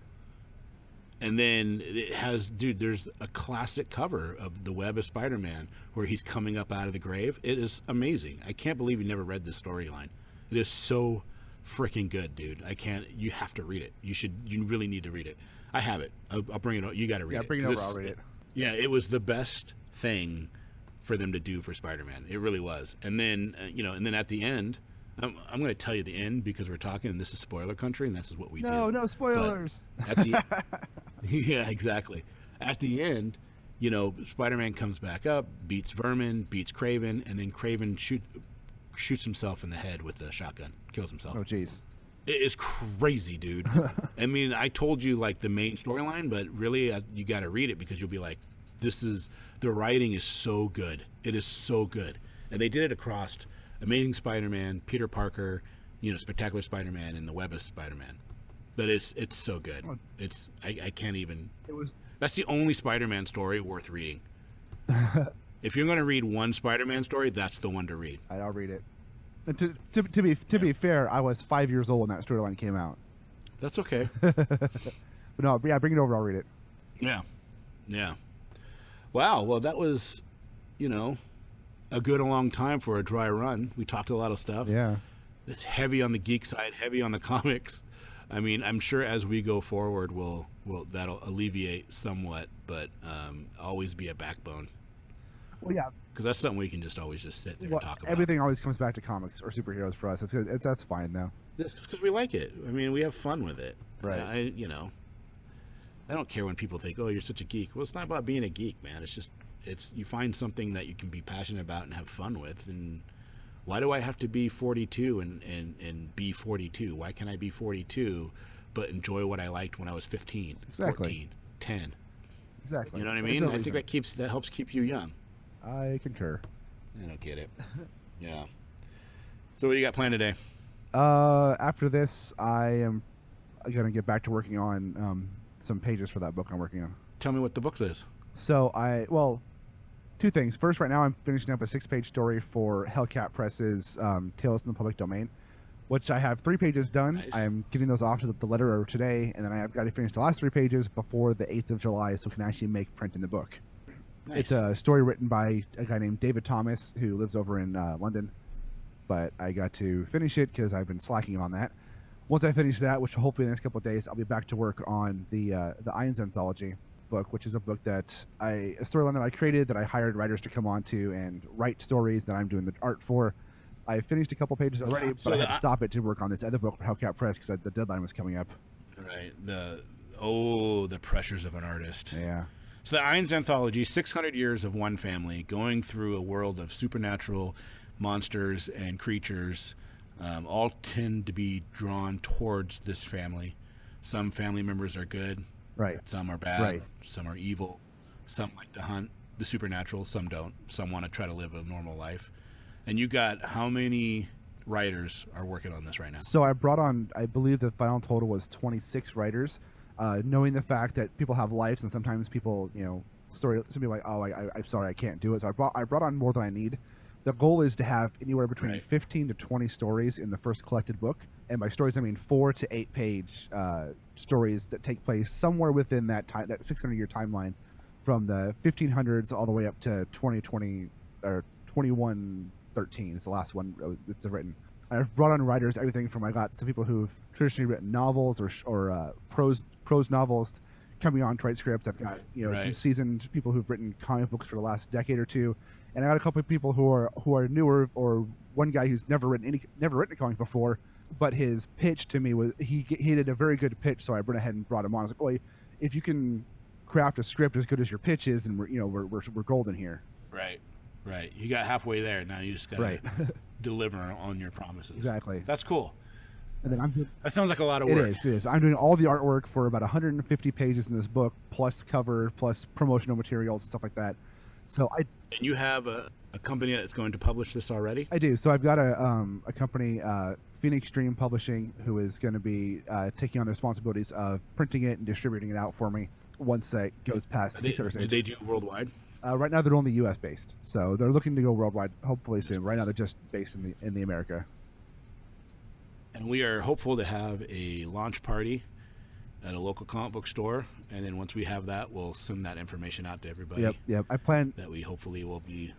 And then it has, there's a classic cover of The Web of Spider-Man where he's coming up out of the grave. It is amazing. I can't believe you never read this storyline. It is so freaking good, dude. You have to read it. You really need to read it. I have it. I'll bring it over. You got to read it. Yeah, bring it over. I'll read it. Yeah, it was the best thing for them to do for Spider-Man. It really was. And then, and then at the end, I'm going to tell you the end because we're talking, and this is spoiler country, and this is what we do. No spoilers. Yeah, exactly. At the end, Spider-Man comes back up, beats Vermin, beats Kraven, and then Kraven shoots himself in the head with a shotgun, kills himself. Oh, jeez. It is crazy, dude. I mean, I told you like the main storyline, but really you got to read it because you'll be like, the writing is so good. It is so good. And they did it across Amazing Spider-Man, Peter Parker, Spectacular Spider-Man, and The Web of Spider-Man. But it's so good. I can't even. That's the only Spider-Man story worth reading. If you're going to read one Spider-Man story, that's the one to read. I'll read it. And to be fair, I was 5 years old when that storyline came out. That's okay. But no, yeah, bring it over. I'll read it. Yeah. Wow. Well, that was, a good long time for a dry run. We talked a lot of stuff. Yeah. It's heavy on the geek side, heavy on the comics. I mean, I'm sure as we go forward, that'll alleviate somewhat, but always be a backbone. Well, yeah. Because that's something we can just always just sit there and talk about. Everything always comes back to comics or superheroes for us. That's fine, though. It's because we like it. I mean, we have fun with it. Right. I don't care when people think, oh, you're such a geek. Well, it's not about being a geek, man. It's just It's you find something that you can be passionate about and have fun with. And why do I have to be 42 and be 42? Why can't I be 42 but enjoy what I liked when I was 15, exactly. 14, 10? Exactly. You know what I mean? I think that helps keep you young. I concur. I don't get it. Yeah. So what do you got planned today? After this, I am going to get back to working on some pages for that book I'm working on. Tell me what the book is. So two things. First, right now I'm finishing up a 6-page story for Hellcat Press's Tales in the Public Domain, which I have 3 pages done. Nice. I'm getting those off to the letterer today, and then I've got to finish the last 3 pages before the 8th of July so we can actually make print in the book. Nice. It's a story written by a guy named David Thomas who lives over in London, but I got to finish it because I've been slacking on that. Once I finish that, which hopefully in the next couple of days, I'll be back to work on the Irons Anthology book, which is a book a storyline that I created that I hired writers to come on to and write stories that I'm doing the art for. I finished a couple pages already, but I had to stop it to work on this other book for Hellcat Press because the deadline was coming up. Right. The pressures of an artist. Yeah. So the Irons Anthology, 600 years of one family going through a world of supernatural monsters and creatures. All tend to be drawn towards this family. Some family members are good. Right. Some are bad. Right. Some are evil. Some like to hunt the supernatural. Some don't. Some want to try to live a normal life. And you got how many writers are working on this right now? So I brought on, I believe the final total was 26 writers, knowing the fact that people have lives and sometimes people, some people are like, oh, I'm sorry, I can't do it. So I brought on more than I need. The goal is to have anywhere between 15 to 20 stories in the first collected book. And by stories, I mean 4 to 8 page stories that take place somewhere within that 600-year timeline from the 1500s all the way up to 2020 or 2113 is the last one that's written. I've brought on writers, everything from I got some people who've traditionally written novels or prose novels coming on to write scripts. I've got some seasoned people who've written comic books for the last decade or two. And I got a couple of people who are newer, or one guy who's never written a comic before, but his pitch to me was he did a very good pitch, so I went ahead and brought him on. I was like, boy, if you can craft a script as good as your pitch is, and we're golden here. Right. You got halfway there. Now you just got to deliver on your promises. Exactly. That's cool. And then that sounds like a lot of work. It is. I'm doing all the artwork for about 150 pages in this book, plus cover, plus promotional materials and stuff like that. And you have a company that's going to publish this already? I do. So I've got a company, Phoenix Dream Publishing, who is going to be taking on the responsibilities of printing it and distributing it out for me once that goes past the Kickstarter stage. Do they do worldwide? Right now they're only U.S. based, so they're looking to go worldwide hopefully soon. Right now they're just based in the America. And we are hopeful to have a launch party at a local comic book store, and then once we have that, we'll send that information out to everybody. Yep. I plan that we hopefully will be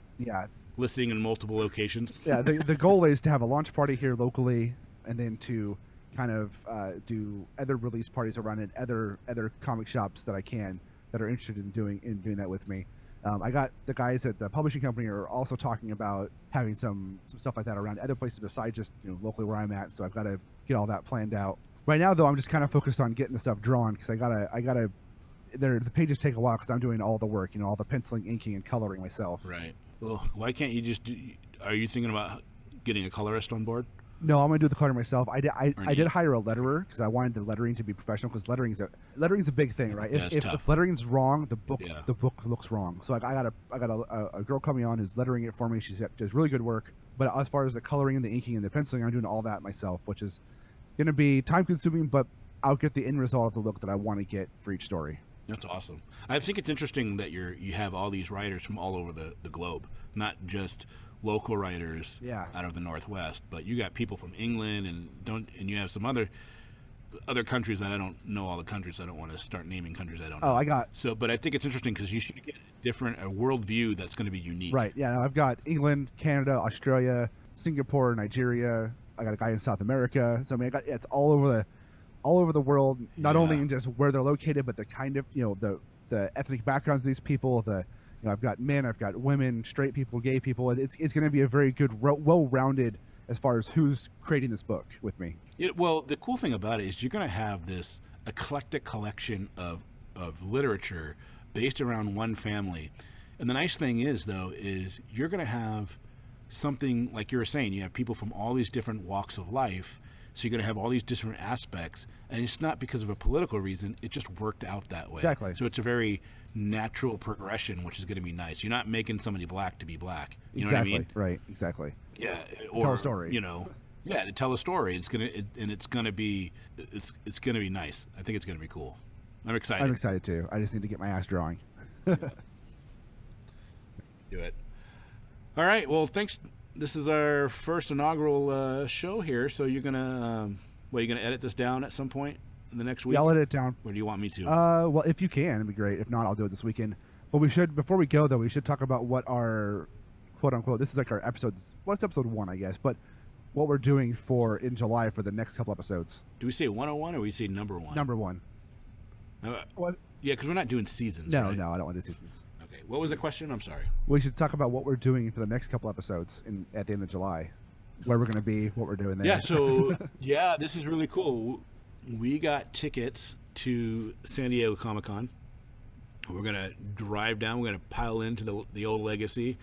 listing in multiple locations. Yeah, the goal is to have a launch party here locally, and then to kind of do other release parties around in other comic shops that are interested in doing that with me. I got the guys at the publishing company are also talking about having some stuff like that around other places besides just locally where I'm at. So I've got to get all that planned out. Right now, though, I'm just kind of focused on getting the stuff drawn because the pages take a while because I'm doing all the work, all the penciling, inking, and coloring myself. Right. Well, why can't you just are you thinking about getting a colorist on board? No, I'm going to do the coloring myself. I did hire a letterer because I wanted the lettering to be professional because lettering's a big thing, right? Yeah, if lettering's wrong, the book looks wrong. So I got a girl coming on who's lettering it for me. She does really good work. But as far as the coloring and the inking and the penciling, I'm doing all that myself, which is going to be time consuming, but I'll get the end result of the look that I want to get for each story. That's awesome. I think it's interesting that you have all these writers from all over the globe, not just local writers out of the Northwest, but you got people from England and you have some other countries that I don't know all the countries. I don't want to start naming countries I don't know. But I think it's interesting because you should get a worldview that's going to be unique. Right. Yeah. I've got England, Canada, Australia, Singapore, Nigeria. I got a guy in South America. So I mean, it's all over the world. Not only in just where they're located, but the kind of the ethnic backgrounds of these people. I've got men, I've got women, straight people, gay people. It's going to be a very good, well-rounded as far as who's creating this book with me. Well, the cool thing about it is you're going to have this eclectic collection of literature based around one family. And the nice thing is, though, is you're going to have something like you were saying. You have people from all these different walks of life. So you're going to have all these different aspects. And it's not because of a political reason. It just worked out that way. Exactly. So it's a very natural progression, which is going to be nice. You're not making somebody black to be black. You know what I mean? Right. Exactly. Yeah. Or tell a story. You know, yeah, to tell a story. It's going to be nice. I think it's going to be cool. I'm excited. I'm excited too. I just need to get my ass drawing. Do it. All right. Well, thanks. This is our first inaugural show here. So you're gonna, you're gonna edit this down at some point in the next week. Yeah, I'll edit it down. Or do you want me to? Well, if you can, it'd be great. If not, I'll do it this weekend. But we should, before we go though, we should talk about what our quote unquote. This is like our episodes. What's episode 1, I guess, but what we're doing in July for the next couple episodes. Do we say 101 or we say number 1? Number 1. What? Yeah, because we're not doing seasons. No, right? no, I don't want to do seasons. Okay. What was the question? I'm sorry. We should talk about what we're doing for the next couple episodes at the end of July, where we're going to be, what we're doing there. Yeah. So this is really cool. We got tickets to San Diego Comic-Con. We're gonna drive down. We're gonna pile into the old Legacy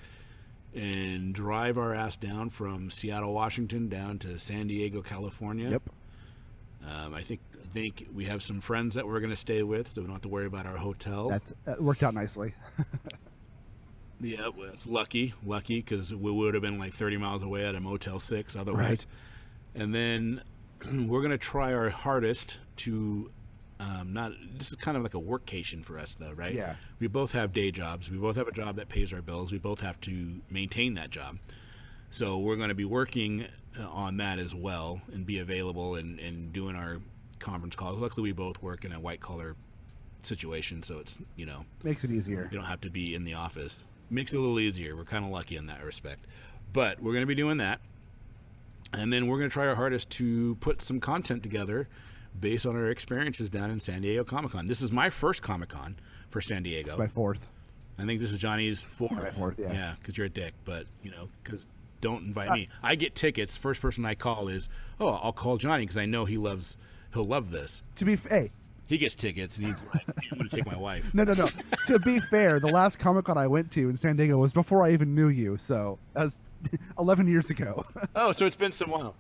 and drive our ass down from Seattle, Washington, down to San Diego, California. Yep. I think we have some friends that we're going to stay with, so we don't have to worry about our hotel. That worked out nicely. Yeah, well, it's lucky because we would have been like 30 miles away at a Motel 6 otherwise. Right. And then we're going to try our hardest to this is kind of like a workcation for us, though, right? Yeah. We both have day jobs. We both have a job that pays our bills. We both have to maintain that job. So we're going to be working on that as well and be available and doing our conference calls. Luckily, we both work in a white-collar situation, so it's, makes it easier. You don't have to be in the office. Makes it a little easier. We're kind of lucky in that respect. But we're going to be doing that. And then we're going to try our hardest to put some content together based on our experiences down in San Diego Comic-Con. This is my first Comic-Con for San Diego. It's my 4th. I think this is Johnny's 4th. My 4th, yeah. Yeah, because you're a dick, but, because don't invite me. I get tickets. First person I call is, I'll call Johnny because I know he'll love this. To be fair, he gets tickets and he's like, I'm going to take my wife. No. To be fair, the last Comic-Con I went to in San Diego was before I even knew you, so that was 11 years ago. Oh, so it's been some while.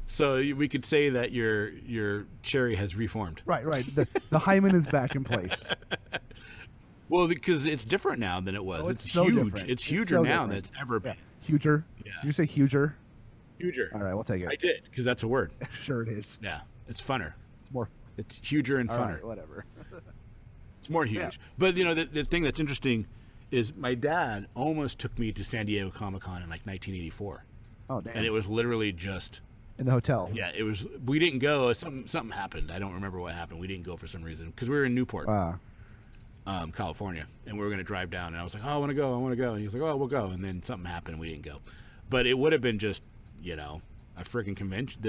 So we could say that your cherry has reformed. Right. The hymen is back in place. Well, because it's different now than it was. Oh, it's so huge. different. It's huger so now different. than it's ever been. Huger? Yeah. Did you say huger? Huger. All right, we'll take it. I did, because that's a word. Sure it is. Yeah, it's funner. It's huger and funner. All right, whatever. It's more huge. Yeah. But, the thing that's interesting is my dad almost took me to San Diego Comic-Con in like 1984. Oh, damn. And it was literally just... in the hotel. Yeah, it was... We didn't go. Something happened. I don't remember what happened. We didn't go for some reason. Because we were in Newport. California, and we were going to drive down, and I was like, I want to go, and he was like, we'll go, and then something happened, we didn't go. But it would have been just, a freaking convention,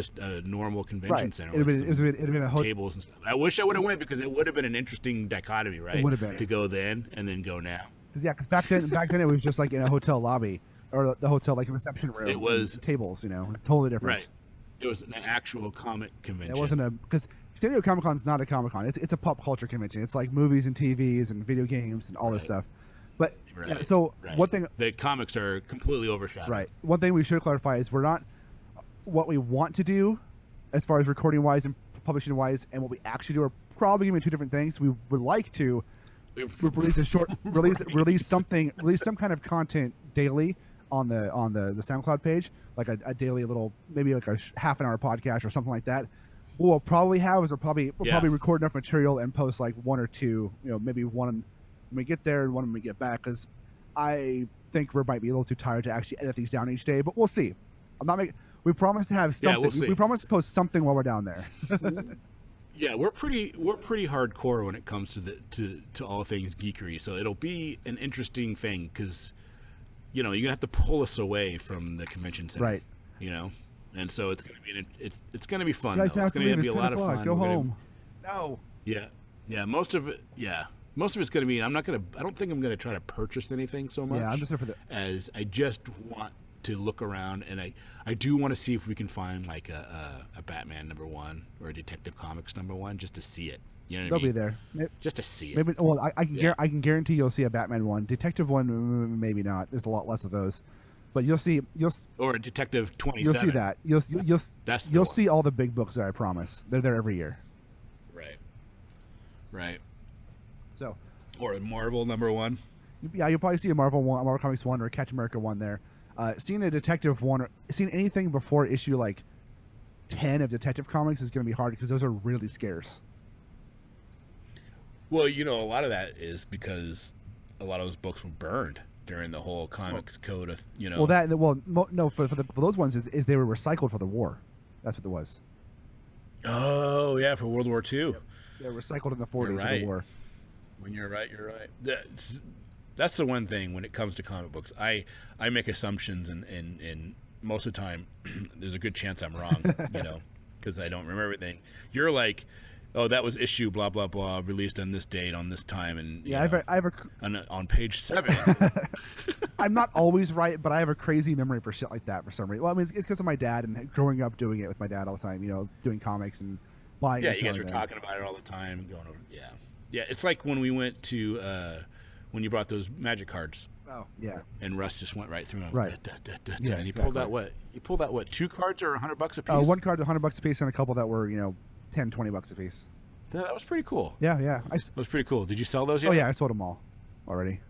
normal convention center with it'd have been a tables and stuff. I wish I would have went, because it would have been an interesting dichotomy, right? It would have been. To go then, and then go now. Because back then it was just like in a hotel lobby, or the hotel, like a reception room. It was... tables, it's totally different. Right. It was an actual comic convention. It wasn't because San Diego Comic-Con is not a Comic-Con. It's a pop culture convention. It's like movies and TVs and video games and all this stuff. But one thing, the comics are completely overshadowed. Right. One thing we should clarify is we're not what we want to do as far as recording wise and publishing wise, and what we actually do are probably going to be two different things. We would like to release some kind of content daily on the SoundCloud page, like a daily little, maybe like a half an hour podcast or something like that. What we'll probably have is we'll probably record enough material and post like one or two, maybe one when we get there and one when we get back, because I think we might be a little too tired to actually edit these down each day, but we'll see. We promise to have something. Yeah, we'll see. We promise to post something while we're down there. Yeah, we're pretty hardcore when it comes to all things geekery. So it'll be an interesting thing, because you're gonna have to pull us away from the convention center, right? And so it's gonna be it's gonna be fun. You guys It's gonna be a lot of fun. Go home. No. Yeah. Most of it's gonna be. I don't think I'm gonna try to purchase anything so much. Yeah, I'm just there for as I just want to look around, and I do want to see if we can find like a Batman #1 or a Detective Comics #1 just to see it. You know what I mean? They'll be there. Just to see it. Maybe. Well, I can guarantee you'll see a Batman one. Detective one, maybe not. There's a lot less of those, but you'll or a Detective 27. You'll see that. You'll see all the big books there. I promise. They're there every year. Right. So. Or a Marvel #1. Yeah, you'll probably see a Marvel Comics 1 or a Captain America 1 there. Seeing a Detective 1 or seeing anything before issue like 10 of Detective Comics is going to be hard because those are really scarce. Well, a lot of that is because a lot of those books were burned during the whole comics code of, Well, for those ones is they were recycled for the war. That's what it was. Oh, yeah, for World War II. Yep. They were recycled in the 40s for the war. When you're right. That's the one thing when it comes to comic books. I make assumptions, and most of the time, there's a good chance I'm wrong, because I don't remember everything. You're like, oh, that was issue blah blah blah released on this date on this time, and on page 7. I'm not always right, but I have a crazy memory for shit like that for some reason. Well, I mean, it's because of my dad and growing up doing it with my dad all the time. Doing comics and buying. Yeah, you guys were talking about it all the time, going over. Yeah. It's like when we went to when you brought those magic cards. Oh, yeah. And Russ just went right through them. Right. Yeah, and he pulled out what? You pulled out what? 2 cards or $100 a piece? One card, $100 a piece, and a couple that were $10, $20 a piece. That was pretty cool. Yeah. That was pretty cool. Did you sell those yet? Oh yeah, I sold them all already.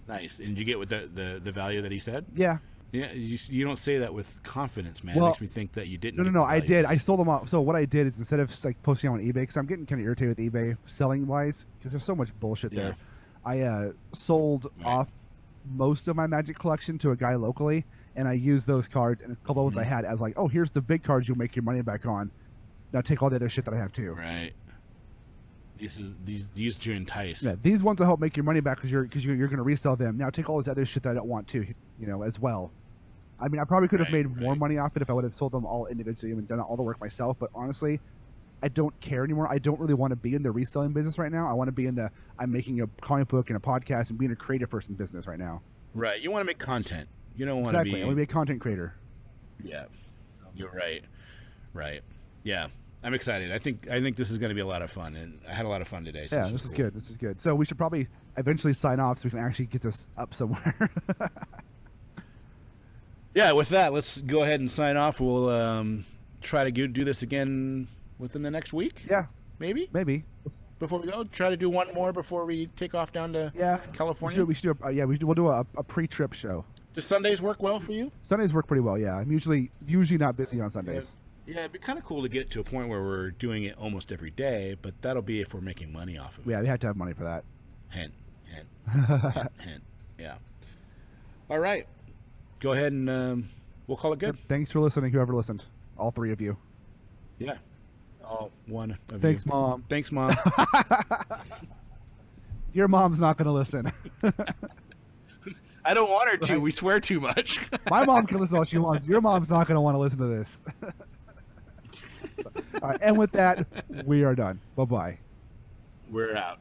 Nice. And did you get with the value that he said? Yeah. Yeah, you don't say that with confidence, man. Well, it makes me think that you didn't. No, I did. I sold them off. So what I did is instead of like posting them on eBay, because I'm getting kind of irritated with eBay selling wise, because there's so much bullshit there. I sold off most of my Magic collection to a guy locally, and I used those cards and a couple of ones I had as like, oh, here's the big cards you'll make your money back on. Now take all the other shit that I have too. Right. These to entice. Yeah, these ones will help make your money back because you're going to resell them. Now take all this other shit that I don't want to, as well. I mean, I probably could have made more money off it if I would have sold them all individually and done all the work myself. But honestly, I don't care anymore. I don't really want to be in the reselling business right now. I want to be in I'm making a comic book and a podcast and being a creative person business right now. Right. You want to make content. You don't want to be. I want to be a content creator. Yeah. You're right. Right. Yeah. I'm excited. I think this is going to be a lot of fun, and I had a lot of fun today. So yeah, this is good. This is good. So we should probably eventually sign off so we can actually get this up somewhere. Yeah, with that, let's go ahead and sign off. We'll try to do this again within the next week. Yeah, maybe. Before we go, try to do one more before we take off down to California. We should do we'll do a pre-trip show. Does Sundays work well for you? Sundays work pretty well. Yeah, I'm usually not busy on Sundays. Yeah, it'd be kind of cool to get to a point where we're doing it almost every day, but that'll be if we're making money off of it. Yeah, we have to have money for that. Hint. Yeah. All right. Go ahead and we'll call it good. Thanks for listening, whoever listened. All 3 of you. Yeah. All 1 of you. Thanks, Mom. Thanks, Mom. Your mom's not going to listen. I don't want her to. Right? We swear too much. My mom can listen to all she wants. Your mom's not going to want to listen to this. All right, and with that, we are done. Bye-bye. We're out.